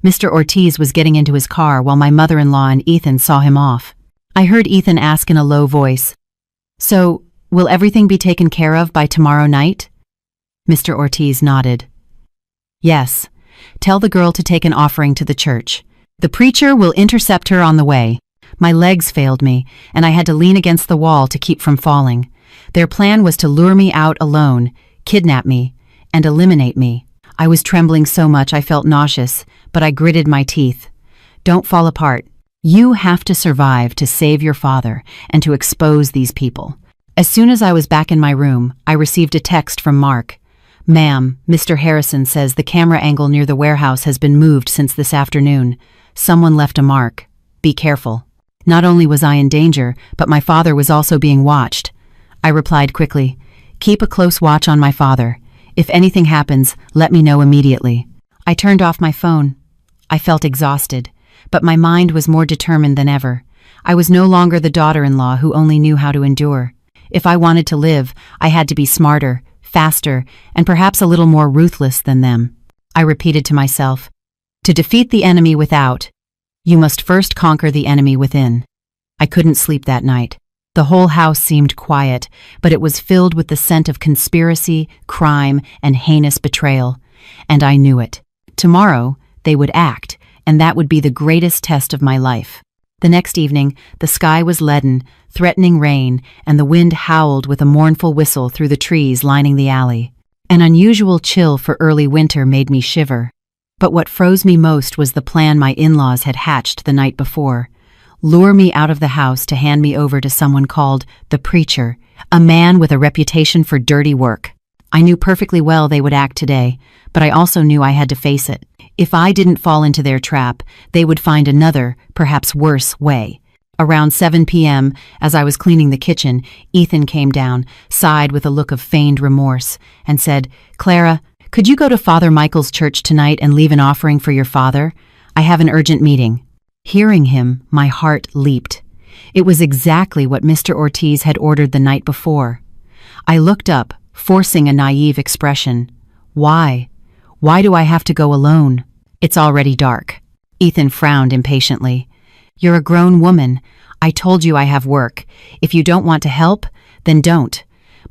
Mr. Ortiz was getting into his car while my mother-in-law and Ethan saw him off. I heard Ethan ask in a low voice, "So, will everything be taken care of by tomorrow night?" Mr. Ortiz nodded. "Yes. Tell the girl to take an offering to the church. The preacher will intercept her on the way." My legs failed me, and I had to lean against the wall to keep from falling. Their plan was to lure me out alone, kidnap me, and eliminate me. I was trembling so much I felt nauseous, but I gritted my teeth. "Don't fall apart. You have to survive to save your father and to expose these people." As soon as I was back in my room, I received a text from Mark. "Ma'am, Mr. Harrison says the camera angle near the warehouse has been moved since this afternoon. Someone left a mark. Be careful." Not only was I in danger, but my father was also being watched. I replied quickly, "Keep a close watch on my father. If anything happens, let me know immediately." I turned off my phone. I felt exhausted, but my mind was more determined than ever. I was no longer the daughter-in-law who only knew how to endure. If I wanted to live, I had to be smarter, faster, and perhaps a little more ruthless than them. I repeated to myself, "To defeat the enemy without, you must first conquer the enemy within." I couldn't sleep that night. The whole house seemed quiet, but it was filled with the scent of conspiracy, crime, and heinous betrayal. And I knew it. Tomorrow, they would act, and that would be the greatest test of my life. The next evening, the sky was leaden, threatening rain, and the wind howled with a mournful whistle through the trees lining the alley. An unusual chill for early winter made me shiver. But what froze me most was the plan my in-laws had hatched the night before. Lure me out of the house to hand me over to someone called the preacher, a man with a reputation for dirty work. I knew perfectly well they would act today, but I also knew I had to face it. If I didn't fall into their trap, they would find another, perhaps worse, way. Around 7 p.m., as I was cleaning the kitchen, Ethan came down, sighed with a look of feigned remorse, and said, "Clara, could you go to Father Michael's church tonight and leave an offering for your father? I have an urgent meeting." Hearing him, my heart leaped. It was exactly what Mr. Ortiz had ordered the night before. I looked up, forcing a naive expression. "Why? Why do I have to go alone? It's already dark." Ethan frowned impatiently. "You're a grown woman. I told you I have work. If you don't want to help, then don't."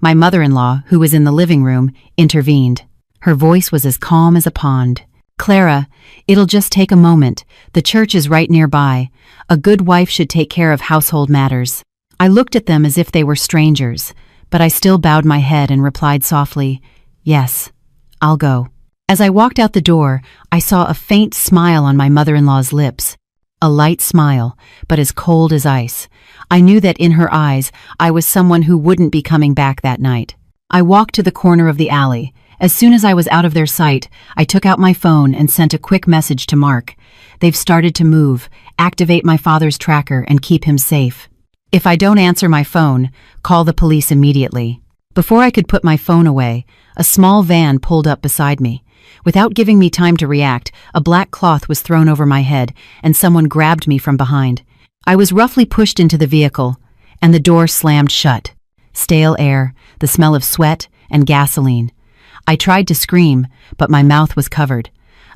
My mother-in-law, who was in the living room, intervened. Her voice was as calm as a pond. "Clara, it'll just take a moment. The church is right nearby. A good wife should take care of household matters." I looked at them as if they were strangers, but I still bowed my head and replied softly, "Yes, I'll go." As I walked out the door, I saw a faint smile on my mother-in-law's lips. A light smile, but as cold as ice. I knew that in her eyes, I was someone who wouldn't be coming back that night. I walked to the corner of the alley. As soon as I was out of their sight, I took out my phone and sent a quick message to Mark. "They've started to move. Activate my father's tracker and keep him safe. If I don't answer my phone, call the police immediately." Before I could put my phone away, a small van pulled up beside me. Without giving me time to react, a black cloth was thrown over my head, and someone grabbed me from behind. I was roughly pushed into the vehicle, and the door slammed shut. Stale air, the smell of sweat, and gasoline. I tried to scream, but my mouth was covered.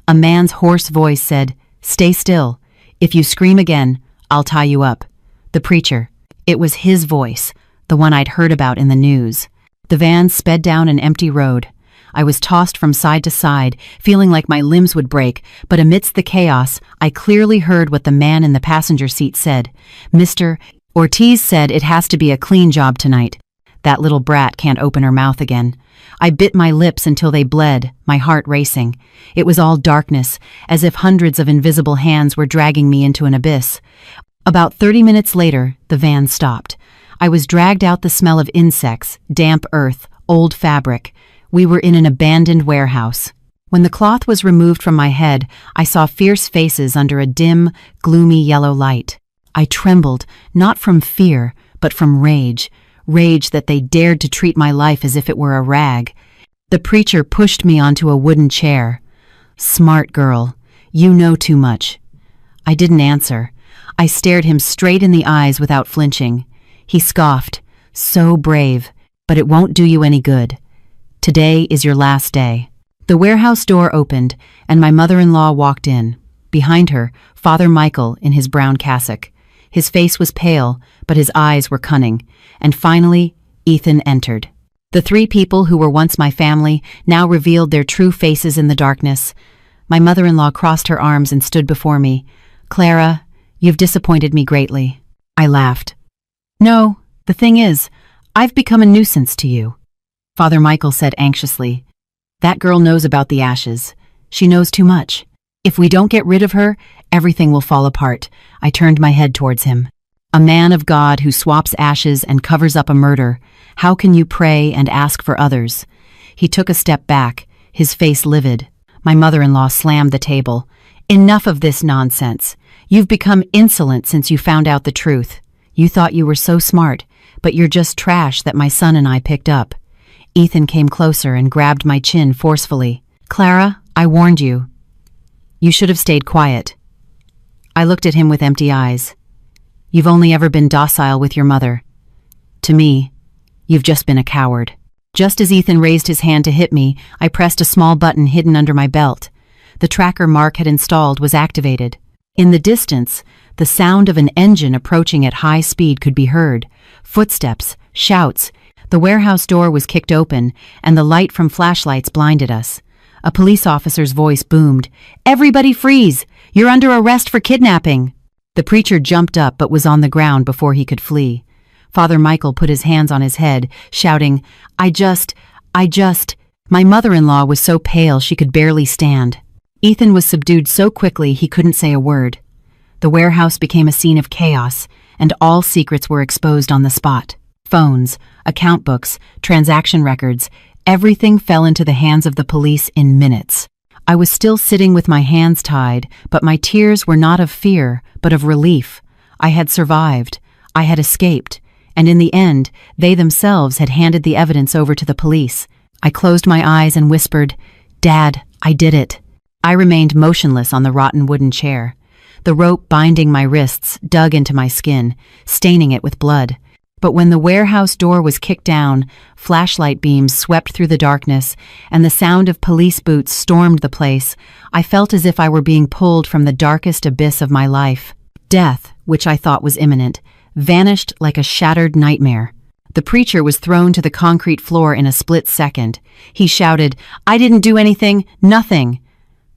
A man's hoarse voice said, "Stay still. If you scream again, I'll tie you up." The preacher. It was his voice, the one I'd heard about in the news. The van sped down an empty road. I was tossed from side to side, feeling like my limbs would break, but amidst the chaos, I clearly heard what the man in the passenger seat said. "Mr. Ortiz said it has to be a clean job tonight. That little brat can't open her mouth again." I bit my lips until they bled, my heart racing. It was all darkness, as if hundreds of invisible hands were dragging me into an abyss. About 30 minutes later, the van stopped. I was dragged out the smell of insects, damp earth, old fabric. We were in an abandoned warehouse. When the cloth was removed from my head, I saw fierce faces under a dim, gloomy yellow light. I trembled, not from fear, but from rage. Rage that they dared to treat my life as if it were a rag. The preacher pushed me onto a wooden chair. "Smart girl, you know too much." I didn't answer. I stared him straight in the eyes without flinching. He scoffed, "So brave, but it won't do you any good. Today is your last day." The warehouse door opened, and my mother-in-law walked in. Behind her, Father Michael in his brown cassock. His face was pale, but his eyes were cunning. And finally, Ethan entered. The three people who were once my family now revealed their true faces in the darkness. My mother-in-law crossed her arms and stood before me. "Clara, you've disappointed me greatly." I laughed. "No, the thing is, I've become a nuisance to you." Father Michael said anxiously, "That girl knows about the ashes. She knows too much. If we don't get rid of her, everything will fall apart." I turned my head towards him. A man of God who swaps ashes and covers up a murder. How can you pray and ask for others? He took a step back, his face livid. My mother-in-law slammed the table. Enough of this nonsense. You've become insolent since you found out the truth. You thought you were so smart, but you're just trash that my son and I picked up. Ethan came closer and grabbed my chin forcefully. Clara, I warned you. You should have stayed quiet. I looked at him with empty eyes. You've only ever been docile with your mother. To me, you've just been a coward. Just as Ethan raised his hand to hit me, I pressed a small button hidden under my belt. The tracker Mark had installed was activated. In the distance, the sound of an engine approaching at high speed could be heard. Footsteps, shouts. The warehouse door was kicked open, and the light from flashlights blinded us. A police officer's voice boomed. Everybody freeze! You're under arrest for kidnapping! The preacher jumped up but was on the ground before he could flee. Father Michael put his hands on his head, shouting, I just... My mother-in-law was so pale she could barely stand. Ethan was subdued so quickly he couldn't say a word. The warehouse became a scene of chaos, and all secrets were exposed on the spot. Phones, account books, transaction records, everything fell into the hands of the police in minutes. I was still sitting with my hands tied, but my tears were not of fear, but of relief. I had survived. I had escaped. And in the end, they themselves had handed the evidence over to the police. I closed my eyes and whispered, Dad, I did it. I remained motionless on the rotten wooden chair. The rope binding my wrists dug into my skin, staining it with blood. But when the warehouse door was kicked down, flashlight beams swept through the darkness, and the sound of police boots stormed the place, I felt as if I were being pulled from the darkest abyss of my life. Death, which I thought was imminent, vanished like a shattered nightmare. The preacher was thrown to the concrete floor in a split second. He shouted, I didn't do anything, nothing.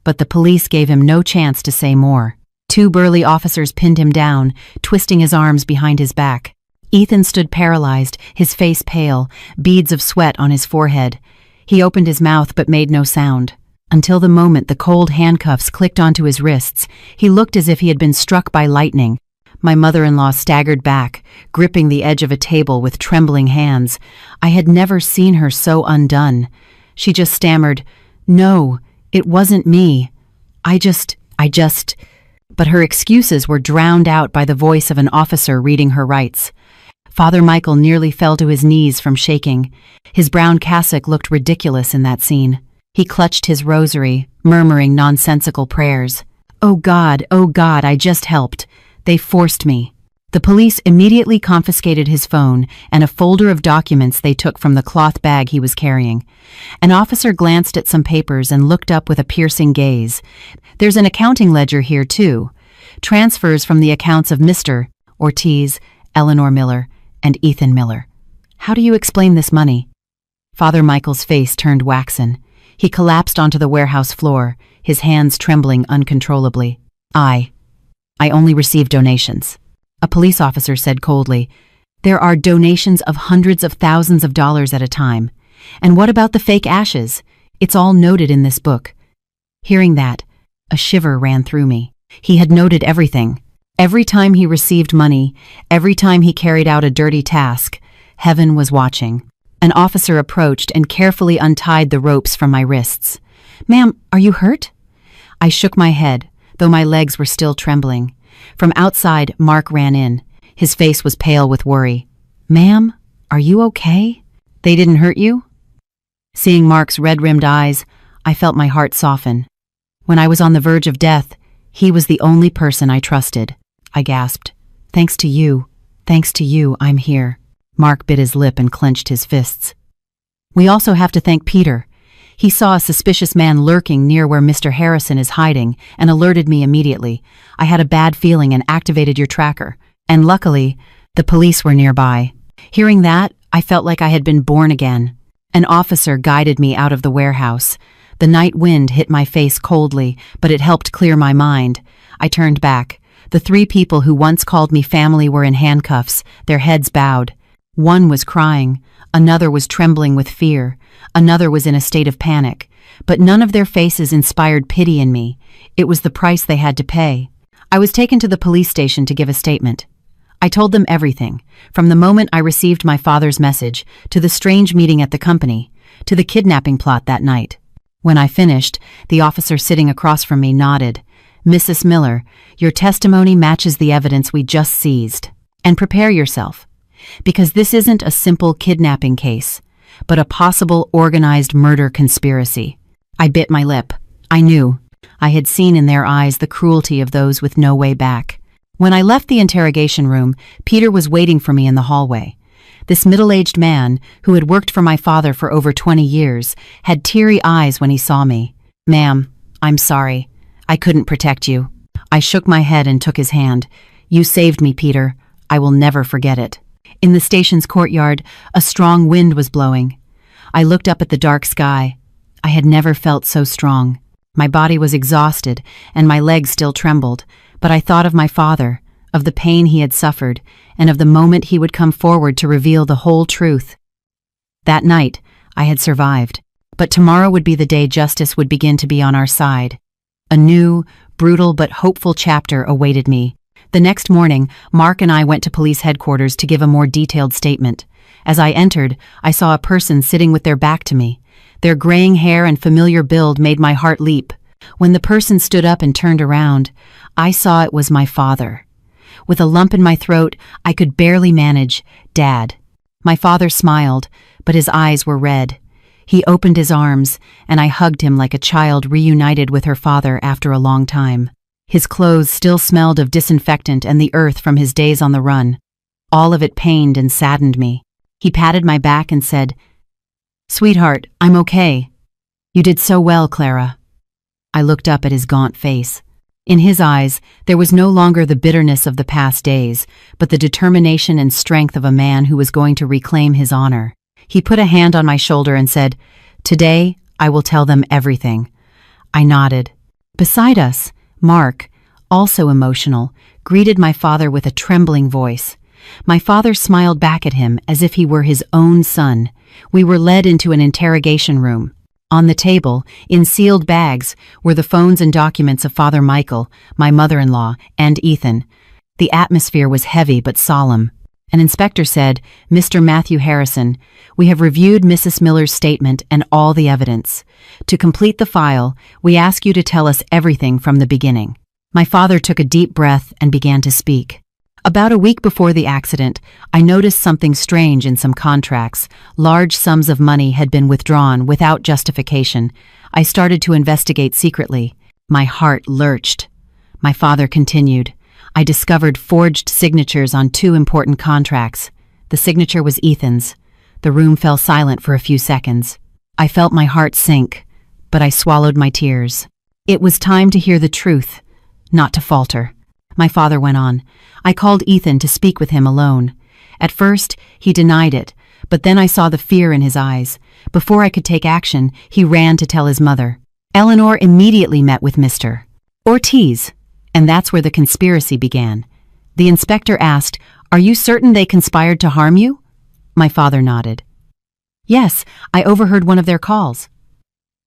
But the police gave him no chance to say more. 2 burly officers pinned him down, twisting his arms behind his back. Ethan stood paralyzed, his face pale, beads of sweat on his forehead. He opened his mouth but made no sound. Until the moment the cold handcuffs clicked onto his wrists, he looked as if he had been struck by lightning. My mother-in-law staggered back, gripping the edge of a table with trembling hands. I had never seen her so undone. She just stammered, No, it wasn't me. I just... But her excuses were drowned out by the voice of an officer reading her rights. Father Michael nearly fell to his knees from shaking. His brown cassock looked ridiculous in that scene. He clutched his rosary, murmuring nonsensical prayers. Oh God, I just helped. They forced me. The police immediately confiscated his phone and a folder of documents they took from the cloth bag he was carrying. An officer glanced at some papers and looked up with a piercing gaze. There's an accounting ledger here, too. Transfers from the accounts of Mr. Ortiz, Eleanor Miller, and Ethan Miller. How do you explain this money? Father Michael's face turned waxen. He collapsed onto the warehouse floor, his hands trembling uncontrollably. I only receive donations. A police officer said coldly, There are donations of hundreds of thousands of dollars at a time. And what about the fake ashes? It's all noted in this book. Hearing that, a shiver ran through me. He had noted everything. Every time he received money, every time he carried out a dirty task, heaven was watching. An officer approached and carefully untied the ropes from my wrists. Ma'am, are you hurt? I shook my head, though my legs were still trembling. From outside, Mark ran in. His face was pale with worry. Ma'am, are you okay? They didn't hurt you? Seeing Mark's red-rimmed eyes, I felt my heart soften. When I was on the verge of death, he was the only person I trusted. I gasped. Thanks to you, I'm here. Mark bit his lip and clenched his fists. We also have to thank Peter. He saw a suspicious man lurking near where Mr. Harrison is hiding and alerted me immediately. I had a bad feeling and activated your tracker. And luckily, the police were nearby. Hearing that, I felt like I had been born again. An officer guided me out of the warehouse. The night wind hit my face coldly, but it helped clear my mind. I turned back. The 3 people who once called me family were in handcuffs, their heads bowed. One was crying, another was trembling with fear, another was in a state of panic. But none of their faces inspired pity in me. It was the price they had to pay. I was taken to the police station to give a statement. I told them everything, from the moment I received my father's message, to the strange meeting at the company, to the kidnapping plot that night. When I finished, the officer sitting across from me nodded. "Mrs. Miller, your testimony matches the evidence we just seized. And prepare yourself, because this isn't a simple kidnapping case, but a possible organized murder conspiracy." I bit my lip. I knew. I had seen in their eyes the cruelty of those with no way back. When I left the interrogation room, Peter was waiting for me in the hallway. This middle-aged man, who had worked for my father for over 20 years, had teary eyes when he saw me. "Ma'am, I'm sorry. I couldn't protect you." I shook my head and took his hand. "You saved me, Peter. I will never forget it." In the station's courtyard, a strong wind was blowing. I looked up at the dark sky. I had never felt so strong. My body was exhausted, and my legs still trembled, but I thought of my father, of the pain he had suffered, and of the moment he would come forward to reveal the whole truth. That night, I had survived, but tomorrow would be the day justice would begin to be on our side. A new, brutal but hopeful chapter awaited me. The next morning, Mark and I went to police headquarters to give a more detailed statement. As I entered, I saw a person sitting with their back to me. Their graying hair and familiar build made my heart leap. When the person stood up and turned around, I saw it was my father. With a lump in my throat, I could barely manage, "Dad." My father smiled, but his eyes were red. He opened his arms, and I hugged him like a child reunited with her father after a long time. His clothes still smelled of disinfectant and the earth from his days on the run. All of it pained and saddened me. He patted my back and said, "Sweetheart, I'm okay. You did so well, Clara." I looked up at his gaunt face. In his eyes, there was no longer the bitterness of the past days, but the determination and strength of a man who was going to reclaim his honor. He put a hand on my shoulder and said, "Today, I will tell them everything." I nodded. Beside us, Mark, also emotional, greeted my father with a trembling voice. My father smiled back at him as if he were his own son. We were led into an interrogation room. On the table, in sealed bags, were the phones and documents of Father Michael, my mother-in-law, and Ethan. The atmosphere was heavy but solemn. An inspector said, "Mr. Matthew Harrison, we have reviewed Mrs. Miller's statement and all the evidence. To complete the file, we ask you to tell us everything from the beginning." My father took a deep breath and began to speak. "About a week before the accident, I noticed something strange in some contracts. Large sums of money had been withdrawn without justification. I started to investigate secretly. My heart lurched." My father continued, "I discovered forged signatures on 2 important contracts. The signature was Ethan's." The room fell silent for a few seconds. I felt my heart sink, but I swallowed my tears. It was time to hear the truth, not to falter. My father went on. "I called Ethan to speak with him alone. At first, he denied it, but then I saw the fear in his eyes. Before I could take action, he ran to tell his mother. Eleanor immediately met with Mr. Ortiz, and that's where the conspiracy began." The inspector asked, "Are you certain they conspired to harm you?" My father nodded. "Yes, I overheard one of their calls."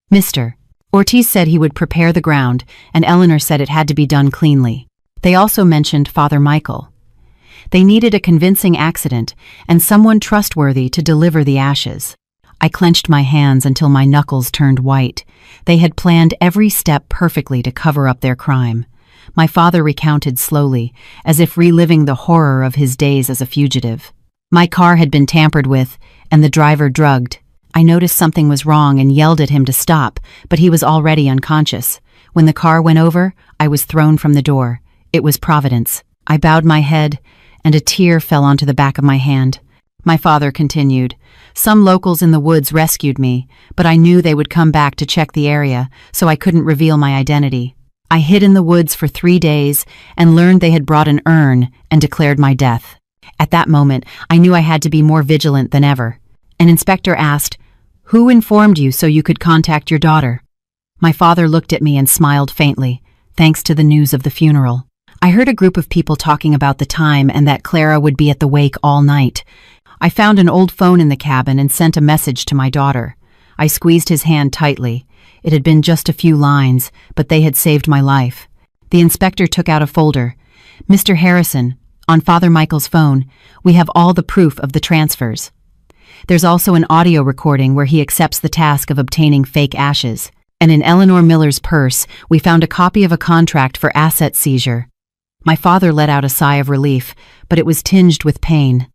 Mr. Ortiz said he would prepare the ground, and Eleanor said it had to be done cleanly. They also mentioned Father Michael. They needed a convincing accident and someone trustworthy to deliver the ashes. I clenched my hands until my knuckles turned white. They had planned every step perfectly to cover up their crime. My father recounted slowly, as if reliving the horror of his days as a fugitive. "My car had been tampered with, and the driver drugged. I noticed something was wrong and yelled at him to stop, but he was already unconscious. When the car went over, I was thrown from the door. It was Providence." I bowed my head, and a tear fell onto the back of my hand. My father continued, "Some locals in the woods rescued me, but I knew they would come back to check the area, so I couldn't reveal my identity. I hid in the woods for 3 days and learned they had brought an urn and declared my death. At that moment, I knew I had to be more vigilant than ever." An inspector asked, "Who informed you so you could contact your daughter?" My father looked at me and smiled faintly, thanks to the news of the funeral. "I heard a group of people talking about the time and that Clara would be at the wake all night. I found an old phone in the cabin and sent a message to my daughter." I squeezed his hand tightly. It had been just a few lines, but they had saved my life. The inspector took out a folder. "Mr. Harrison, On Father Michael's phone, we have all the proof of the transfers. There's also an audio recording where he accepts the task of obtaining fake ashes. And in Eleanor Miller's purse, we found a copy of a contract for asset seizure. My father let out a sigh of relief, but it was tinged with pain.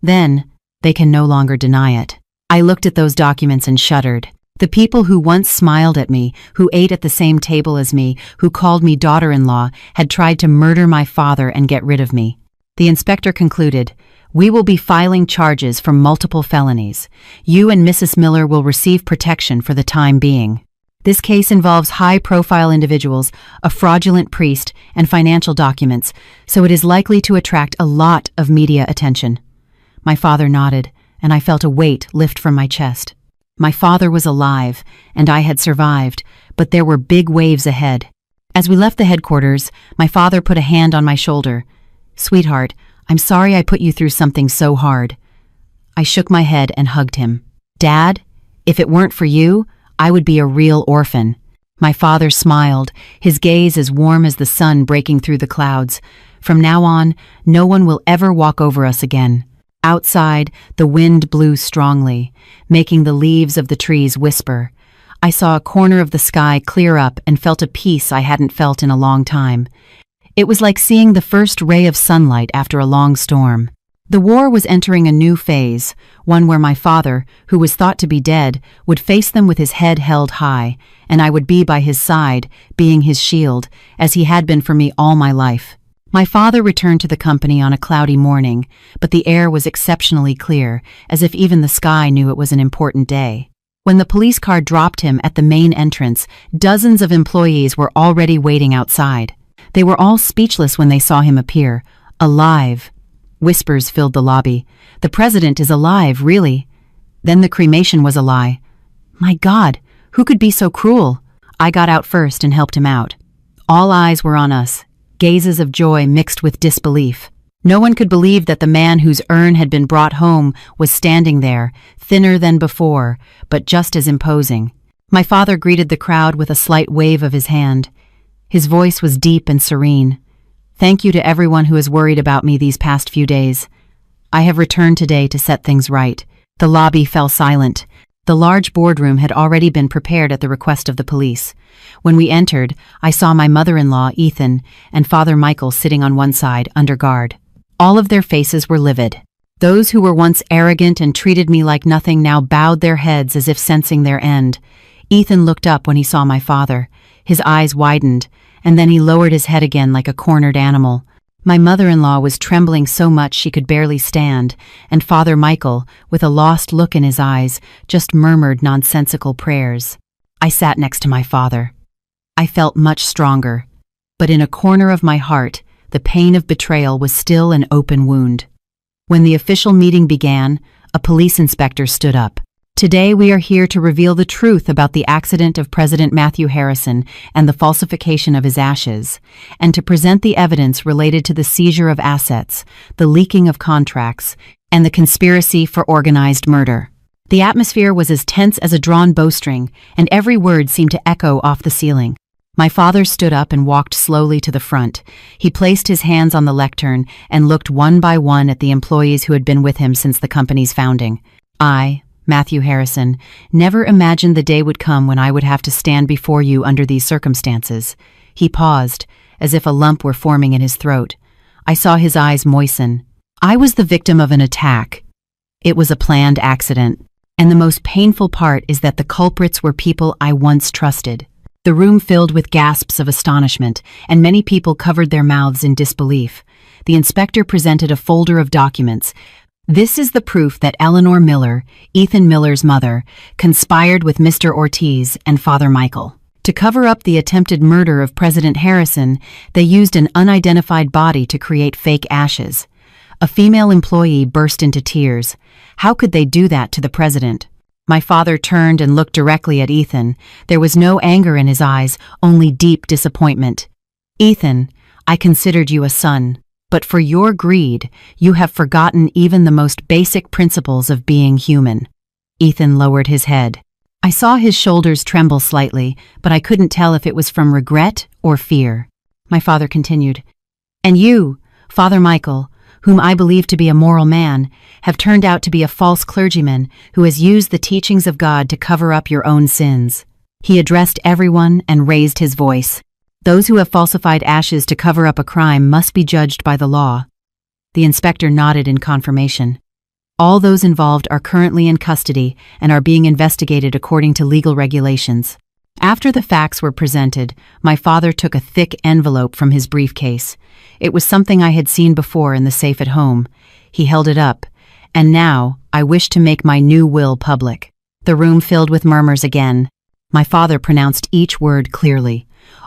Then, they can no longer deny it. I looked at those documents and shuddered. The people who once smiled at me, who ate at the same table as me, who called me daughter-in-law, had tried to murder my father and get rid of me. The inspector concluded, "We will be filing charges for multiple felonies. You and Mrs. Miller will receive protection for the time being. This case involves high-profile individuals, a fraudulent priest, and financial documents, so it is likely to attract a lot of media attention." My father nodded, and I felt a weight lift from my chest. My father was alive, and I had survived, but there were big waves ahead. As we left the headquarters, my father put a hand on my shoulder. "Sweetheart, I'm sorry I put you through something so hard." I shook my head and hugged him. "Dad, if it weren't for you, I would be a real orphan." My father smiled, his gaze as warm as the sun breaking through the clouds. "From now on, no one will ever walk over us again." Outside, the wind blew strongly, making the leaves of the trees whisper. I saw a corner of the sky clear up and felt a peace I hadn't felt in a long time. It was like seeing the first ray of sunlight after a long storm. The war was entering a new phase, one where my father, who was thought to be dead, would face them with his head held high, and I would be by his side, being his shield, as he had been for me all my life. My father returned to the company on a cloudy morning, but the air was exceptionally clear, as if even the sky knew it was an important day. When the police car dropped him at the main entrance, dozens of employees were already waiting outside. They were all speechless when they saw him appear, alive. Whispers filled the lobby. "The president is alive, really?" Then the cremation was a lie. My God, who could be so cruel? I got out first and helped him out. All eyes were on us, gazes of joy mixed with disbelief. No one could believe that the man whose urn had been brought home was standing there, thinner than before, but just as imposing. My father greeted the crowd with a slight wave of his hand. His voice was deep and serene. "Thank you to everyone who has worried about me these past few days. I have returned today to set things right." The lobby fell silent. The large boardroom had already been prepared at the request of the police. When we entered, I saw my mother-in-law, Ethan, and Father Michael sitting on one side, under guard. All of their faces were livid. Those who were once arrogant and treated me like nothing now bowed their heads as if sensing their end. Ethan looked up when he saw my father. His eyes widened, and then he lowered his head again like a cornered animal. My mother-in-law was trembling so much she could barely stand, and Father Michael, with a lost look in his eyes, just murmured nonsensical prayers. I sat next to my father. I felt much stronger, but in a corner of my heart, the pain of betrayal was still an open wound. When the official meeting began, a police inspector stood up. "Today we are here to reveal the truth about the accident of President Matthew Harrison and the falsification of his ashes, and to present the evidence related to the seizure of assets, the leaking of contracts, and the conspiracy for organized murder." The atmosphere was as tense as a drawn bowstring, and every word seemed to echo off the ceiling. My father stood up and walked slowly to the front. He placed his hands on the lectern and looked one by one at the employees who had been with him since the company's founding. "I, Matthew Harrison, never imagined the day would come when I would have to stand before you under these circumstances." He paused, as if a lump were forming in his throat. I saw his eyes moisten. "I was the victim of an attack. It was a planned accident. And the most painful part is that the culprits were people I once trusted." The room filled with gasps of astonishment, and many people covered their mouths in disbelief. The inspector presented a folder of documents. "This is the proof that Eleanor Miller, Ethan Miller's mother, conspired with Mr. Ortiz and Father Michael. To cover up the attempted murder of President Harrison, they used an unidentified body to create fake ashes." A female employee burst into tears. How could they do that to the president? My father turned and looked directly at Ethan. There was no anger in his eyes, only deep disappointment. "Ethan, I considered you a son. But for your greed, you have forgotten even the most basic principles of being human." Ethan lowered his head. I saw his shoulders tremble slightly, but I couldn't tell if it was from regret or fear. My father continued, "And you, Father Michael, whom I believe to be a moral man, have turned out to be a false clergyman who has used the teachings of God to cover up your own sins. He addressed everyone and raised his voice. Those who have falsified ashes to cover up a crime must be judged by the law. The inspector nodded in confirmation. All those involved are currently in custody and are being investigated according to legal regulations. After the facts were presented, my father took a thick envelope from his briefcase. It was something I had seen before in the safe at home. He held it up. And now, I wish to make my new will public. The room filled with murmurs again. My father pronounced each word clearly.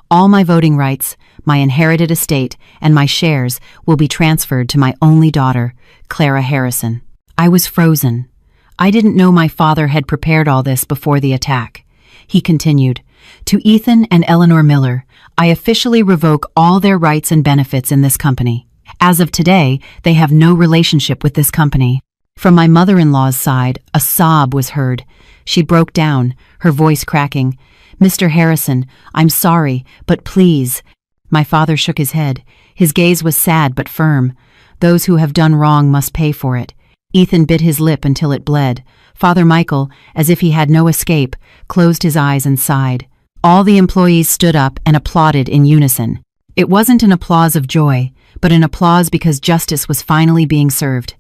All my voting rights, my inherited estate, and my shares will be transferred to my only daughter, Clara Harrison. I was frozen. I didn't know my father had prepared all this before the attack. He continued, "To Ethan and Eleanor Miller, I officially revoke all their rights and benefits in this company. As of today, they have no relationship with this company." From my mother-in-law's side, a sob was heard. She broke down, her voice cracking. "Mr. Harrison, I'm sorry, but please." My father shook his head. His gaze was sad but firm. "Those who have done wrong must pay for it." Ethan bit his lip until it bled. Father Michael, as if he had no escape, closed his eyes and sighed. All the employees stood up and applauded in unison. It wasn't an applause of joy, but an applause because justice was finally being served.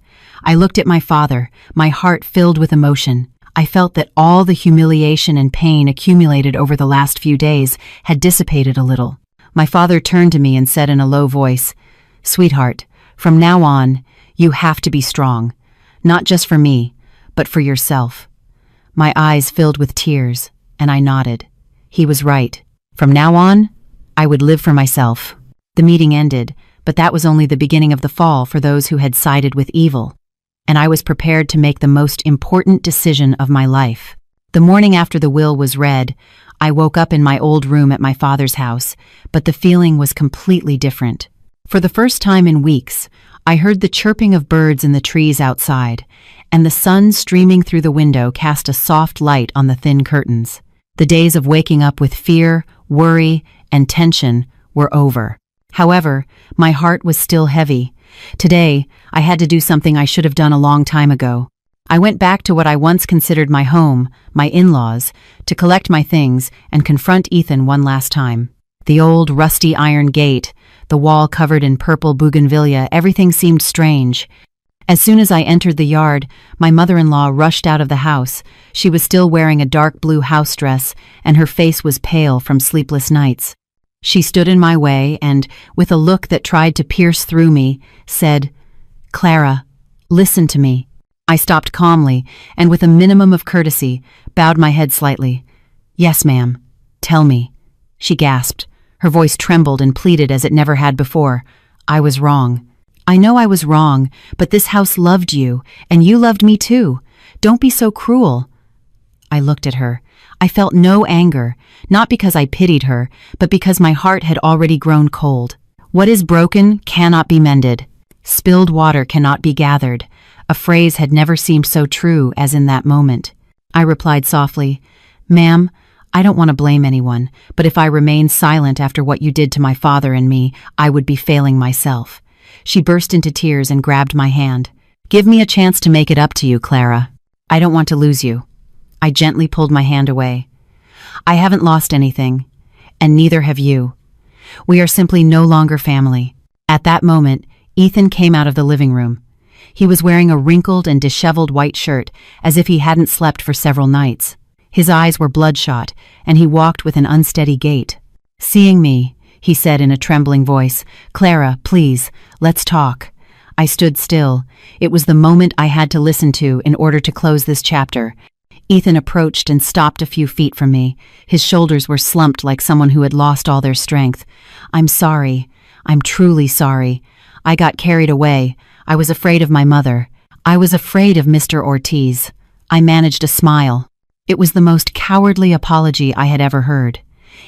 I looked at my father, my heart filled with emotion. I felt that all the humiliation and pain accumulated over the last few days had dissipated a little. My father turned to me and said in a low voice, "Sweetheart, from now on, you have to be strong. Not just for me, but for yourself." My eyes filled with tears, and I nodded. He was right. From now on, I would live for myself. The meeting ended, but that was only the beginning of the fall for those who had sided with evil. And I was prepared to make the most important decision of my life. The morning after the will was read, I woke up in my old room at my father's house, but the feeling was completely different. For the first time in weeks, I heard the chirping of birds in the trees outside, and the sun streaming through the window cast a soft light on the thin curtains. The days of waking up with fear, worry, and tension were over. However, my heart was still heavy. Today, I had to do something I should have done a long time ago. I went back to what I once considered my home, my in-laws, to collect my things and confront Ethan one last time. The old rusty iron gate, the wall covered in purple bougainvillea, everything seemed strange. As soon as I entered the yard, my mother-in-law rushed out of the house. She was still wearing a dark blue house dress, and her face was pale from sleepless nights. She stood in my way and, with a look that tried to pierce through me, said, "Clara, listen to me." I stopped calmly, and with a minimum of courtesy, bowed my head slightly. "Yes, ma'am. Tell me." She gasped. Her voice trembled and pleaded as it never had before. "I was wrong. I know I was wrong, but this house loved you, and you loved me too. Don't be so cruel." I looked at her. I felt no anger, not because I pitied her, but because my heart had already grown cold. What is broken cannot be mended. Spilled water cannot be gathered. A phrase had never seemed so true as in that moment. I replied softly, "Ma'am, I don't want to blame anyone, but if I remained silent after what you did to my father and me, I would be failing myself." She burst into tears and grabbed my hand. "Give me a chance to make it up to you, Clara. I don't want to lose you." I gently pulled my hand away. "I haven't lost anything, and neither have you. We are simply no longer family." At that moment, Ethan came out of the living room. He was wearing a wrinkled and disheveled white shirt, as if he hadn't slept for several nights. His eyes were bloodshot, and he walked with an unsteady gait. "Seeing me," he said in a trembling voice, "Clara, please, let's talk." I stood still. It was the moment I had to listen to in order to close this chapter. Ethan approached and stopped a few feet from me. His shoulders were slumped like someone who had lost all their strength. "I'm sorry. I'm truly sorry. I got carried away. I was afraid of my mother. I was afraid of Mr. Ortiz." I managed a smile. It was the most cowardly apology I had ever heard.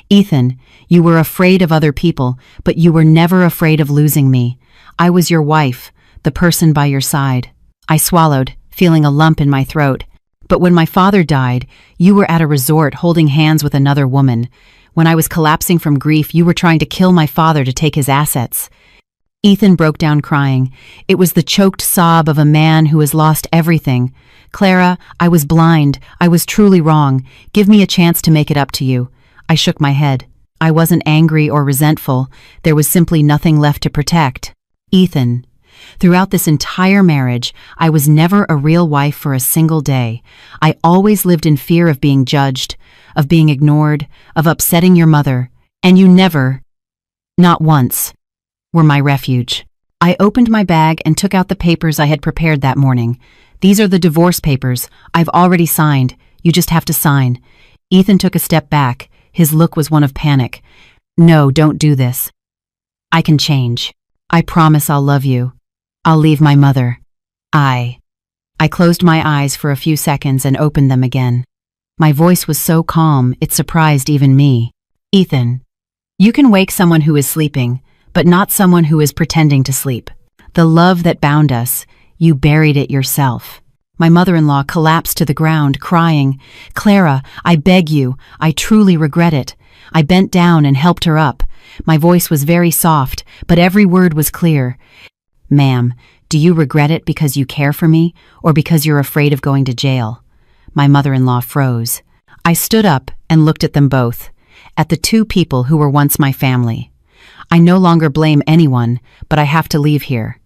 "Ethan, you were afraid of other people, but you were never afraid of losing me. I was your wife, the person by your side." I swallowed, feeling a lump in my throat. "But when my father died, you were at a resort holding hands with another woman. When I was collapsing from grief, you were trying to kill my father to take his assets." Ethan broke down crying. It was the choked sob of a man who has lost everything. "Clara, I was blind. I was truly wrong. Give me a chance to make it up to you." I shook my head. I wasn't angry or resentful. There was simply nothing left to protect. "Ethan, throughout this entire marriage, I was never a real wife for a single day. I always lived in fear of being judged, of being ignored, of upsetting your mother. And you never, not once, were my refuge." I opened my bag and took out the papers I had prepared that morning. "These are the divorce papers. I've already signed. You just have to sign." Ethan took a step back. His look was one of panic. "No, don't do this. I can change. I promise I'll love you. I'll leave my mother." I closed my eyes for a few seconds and opened them again. My voice was so calm, it surprised even me. "Ethan, you can wake someone who is sleeping, but not someone who is pretending to sleep. The love that bound us, you buried it yourself." My mother-in-law collapsed to the ground, crying, "Clara, I beg you, I truly regret it." I bent down and helped her up. My voice was very soft, but every word was clear. "Ma'am, do you regret it because you care for me, or because you're afraid of going to jail?" My mother-in-law froze. I stood up and looked at them both, at the two people who were once my family. "I no longer blame anyone, but I have to leave here.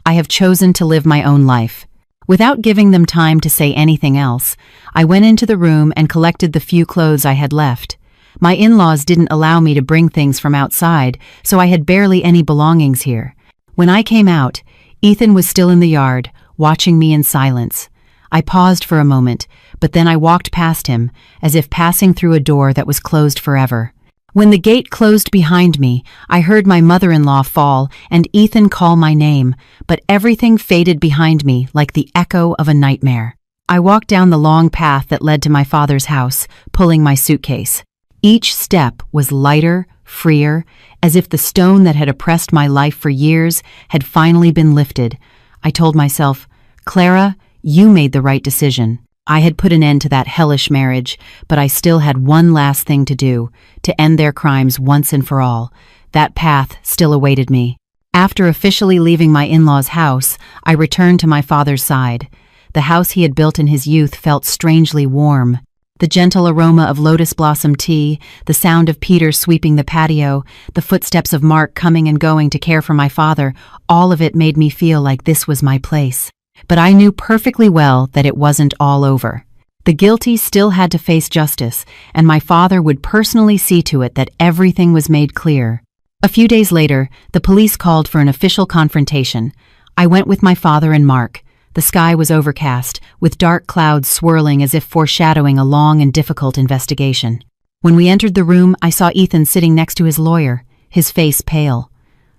I have chosen to live my own life." Without giving them time to say anything else, I went into the room and collected the few clothes I had left. My in-laws didn't allow me to bring things from outside, so I had barely any belongings here. When I came out, Ethan was still in the yard, watching me in silence. I paused for a moment, but then I walked past him, as if passing through a door that was closed forever. When the gate closed behind me, I heard my mother-in-law fall and Ethan call my name, but everything faded behind me like the echo of a nightmare. I walked down the long path that led to my father's house, pulling my suitcase. Each step was lighter, freer, as if the stone that had oppressed my life for years had finally been lifted. I told myself, "Clara, you made the right decision." I had put an end to that hellish marriage, but I still had one last thing to do, to end their crimes once and for all. That path still awaited me. After officially leaving my in-laws' house, I returned to my father's side. The house he had built in his youth felt strangely warm. The gentle aroma of lotus blossom tea, the sound of Peter sweeping the patio, the footsteps of Mark coming and going to care for my father, all of it made me feel like this was my place. But I knew perfectly well that it wasn't all over. The guilty still had to face justice, and my father would personally see to it that everything was made clear. A few days later, the police called for an official confrontation. I went with my father and Mark. The sky was overcast, with dark clouds swirling as if foreshadowing a long and difficult investigation. When we entered the room, I saw Ethan sitting next to his lawyer, his face pale.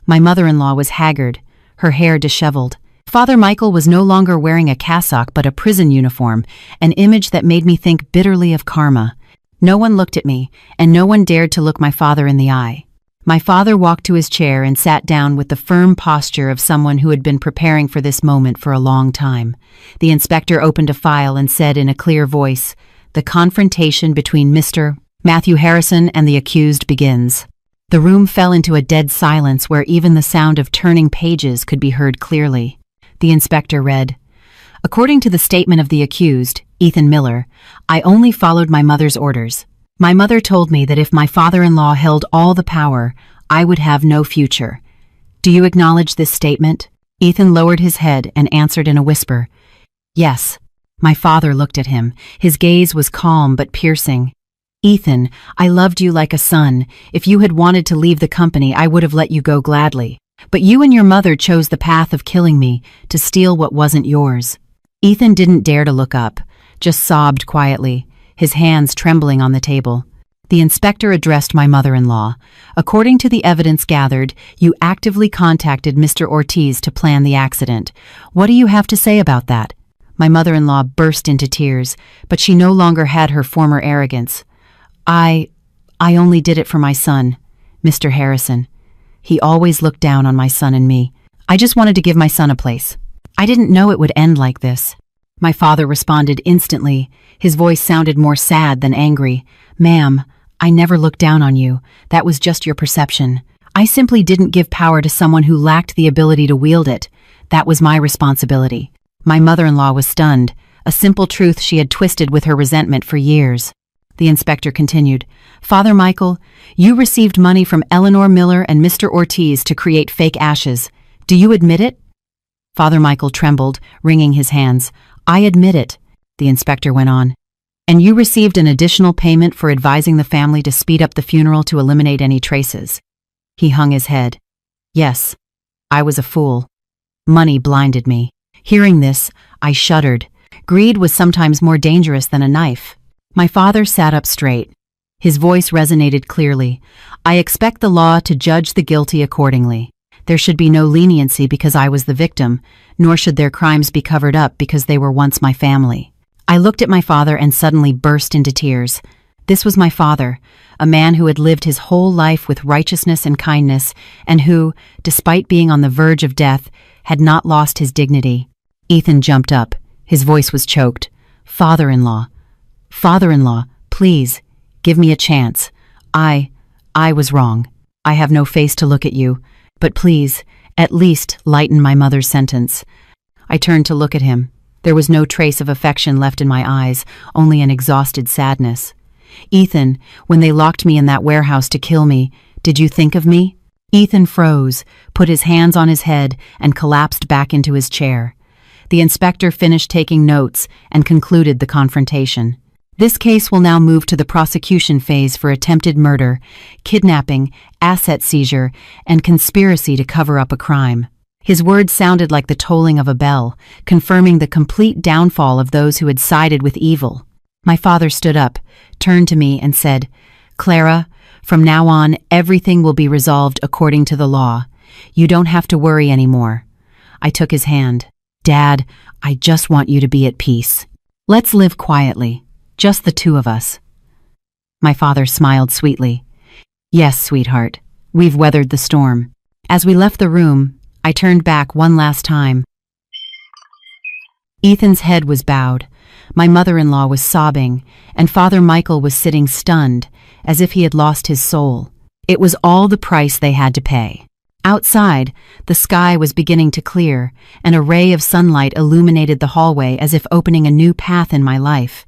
My mother-in-law was haggard, her hair disheveled. Father Michael was no longer wearing a cassock but a prison uniform, an image that made me think bitterly of karma. No one looked at me, and no one dared to look my father in the eye. My father walked to his chair and sat down with the firm posture of someone who had been preparing for this moment for a long time. The inspector opened a file and said in a clear voice, "The confrontation between Mr. Matthew Harrison and the accused begins." The room fell into a dead silence where even the sound of turning pages could be heard clearly. The inspector read, "According to the statement of the accused, Ethan Miller, I only followed my mother's orders. My mother told me that if my father-in-law held all the power, I would have no future. Do you acknowledge this statement?" Ethan lowered his head and answered in a whisper, "Yes." My father looked at him. His gaze was calm but piercing. "Ethan, I loved you like a son. If you had wanted to leave the company, I would have let you go gladly. But you and your mother chose the path of killing me, to steal what wasn't yours." Ethan didn't dare to look up, just sobbed quietly, his hands trembling on the table. The inspector addressed my mother-in-law. "According to the evidence gathered, you actively contacted Mr. Ortiz to plan the accident. What do you have to say about that?" My mother-in-law burst into tears, but she no longer had her former arrogance. I only did it for my son, Mr. Harrison. He always looked down on my son and me. I just wanted to give my son a place. I didn't know it would end like this." My father responded instantly. His voice sounded more sad than angry. "Ma'am, I never looked down on you. That was just your perception. I simply didn't give power to someone who lacked the ability to wield it. That was my responsibility. My mother-in-law was stunned, a simple truth she had twisted with her resentment for years. The inspector continued, "Father Michael, you received money from Eleanor Miller and Mr. Ortiz to create fake ashes. Do you admit it?" Father Michael trembled, wringing his hands. "I admit it," the inspector went on. "And you received an additional payment for advising the family to speed up the funeral to eliminate any traces." He hung his head. "Yes, I was a fool. Money blinded me." Hearing this, I shuddered. Greed was sometimes more dangerous than a knife. My father sat up straight. His voice resonated clearly. "I expect the law to judge the guilty accordingly. There should be no leniency because I was the victim, nor should their crimes be covered up because they were once my family." I looked at my father and suddenly burst into tears. This was my father, a man who had lived his whole life with righteousness and kindness, and who, despite being on the verge of death, had not lost his dignity. Ethan jumped up. His voice was choked. Father-in-law, please, give me a chance. I was wrong. I have no face to look at you, but please, at least lighten my mother's sentence." I turned to look at him. There was no trace of affection left in my eyes, only an exhausted sadness. "Ethan, when they locked me in that warehouse to kill me, did you think of me?" Ethan froze, put his hands on his head, and collapsed back into his chair. The inspector finished taking notes and concluded the confrontation. "This case will now move to the prosecution phase for attempted murder, kidnapping, asset seizure, and conspiracy to cover up a crime." His words sounded like the tolling of a bell, confirming the complete downfall of those who had sided with evil. My father stood up, turned to me, and said, "Clara, from now on, everything will be resolved according to the law. You don't have to worry anymore." I took his hand. "Dad, I just want you to be at peace. Let's live quietly, just the two of us." My father smiled sweetly. "Yes, sweetheart, we've weathered the storm." As we left the room, I turned back one last time. Ethan's head was bowed. My mother-in-law was sobbing, and Father Michael was sitting stunned, as if he had lost his soul. It was all the price they had to pay. Outside, the sky was beginning to clear, and a ray of sunlight illuminated the hallway as if opening a new path in my life.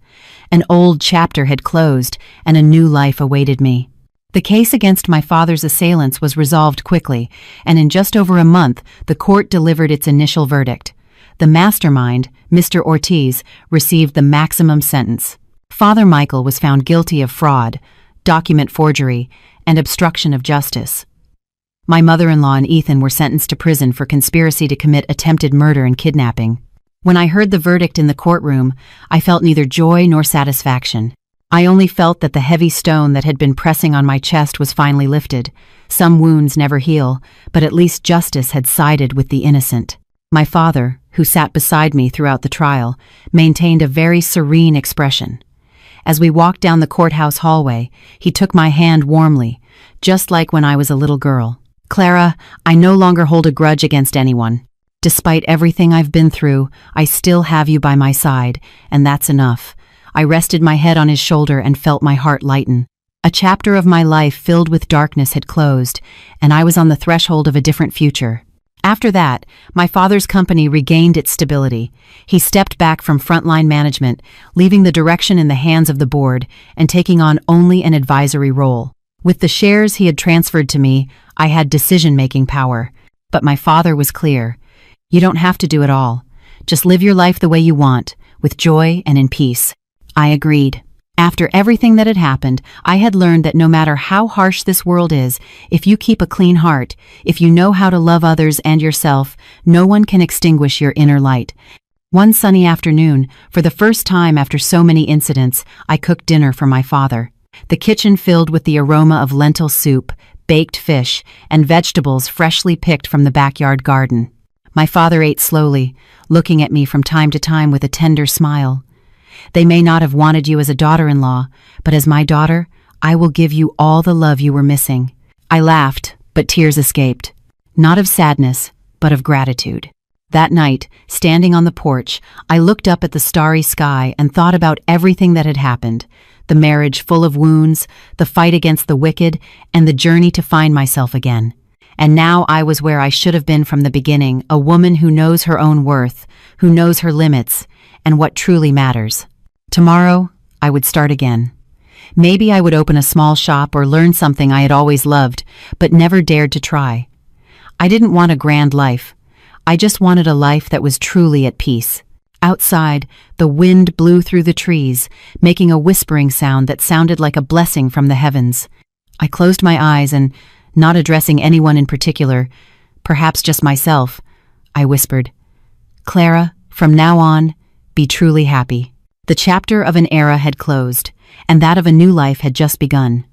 An old chapter had closed, and a new life awaited me. The case against my father's assailants was resolved quickly, and in just over a month, the court delivered its initial verdict. The mastermind, Mr. Ortiz, received the maximum sentence. Father Michael was found guilty of fraud, document forgery, and obstruction of justice. My mother-in-law and Ethan were sentenced to prison for conspiracy to commit attempted murder and kidnapping. When I heard the verdict in the courtroom, I felt neither joy nor satisfaction. I only felt that the heavy stone that had been pressing on my chest was finally lifted. Some wounds never heal, but at least justice had sided with the innocent. My father, who sat beside me throughout the trial, maintained a very serene expression. As we walked down the courthouse hallway, he took my hand warmly, just like when I was a little girl. "Clara, I no longer hold a grudge against anyone. Despite everything I've been through, I still have you by my side, and that's enough." I rested my head on his shoulder and felt my heart lighten. A chapter of my life filled with darkness had closed, and I was on the threshold of a different future. After that, my father's company regained its stability. He stepped back from frontline management, leaving the direction in the hands of the board and taking on only an advisory role. With the shares he had transferred to me, I had decision-making power. But my father was clear. "You don't have to do it all. Just live your life the way you want, with joy and in peace." I agreed. After everything that had happened, I had learned that no matter how harsh this world is, if you keep a clean heart, if you know how to love others and yourself, no one can extinguish your inner light. One sunny afternoon, for the first time after so many incidents, I cooked dinner for my father. The kitchen filled with the aroma of lentil soup, baked fish, and vegetables freshly picked from the backyard garden. My father ate slowly, looking at me from time to time with a tender smile. "They may not have wanted you as a daughter-in-law, but as my daughter, I will give you all the love you were missing." I laughed, but tears escaped. Not of sadness, but of gratitude. That night, standing on the porch, I looked up at the starry sky and thought about everything that had happened. The marriage full of wounds, the fight against the wicked, and the journey to find myself again. And now I was where I should have been from the beginning, a woman who knows her own worth, who knows her limits, and what truly matters. Tomorrow, I would start again. Maybe I would open a small shop or learn something I had always loved, but never dared to try. I didn't want a grand life. I just wanted a life that was truly at peace. Outside, the wind blew through the trees, making a whispering sound that sounded like a blessing from the heavens. I closed my eyes and, not addressing anyone in particular, perhaps just myself, I whispered, "Clara, from now on, be truly happy." The chapter of an era had closed, and that of a new life had just begun.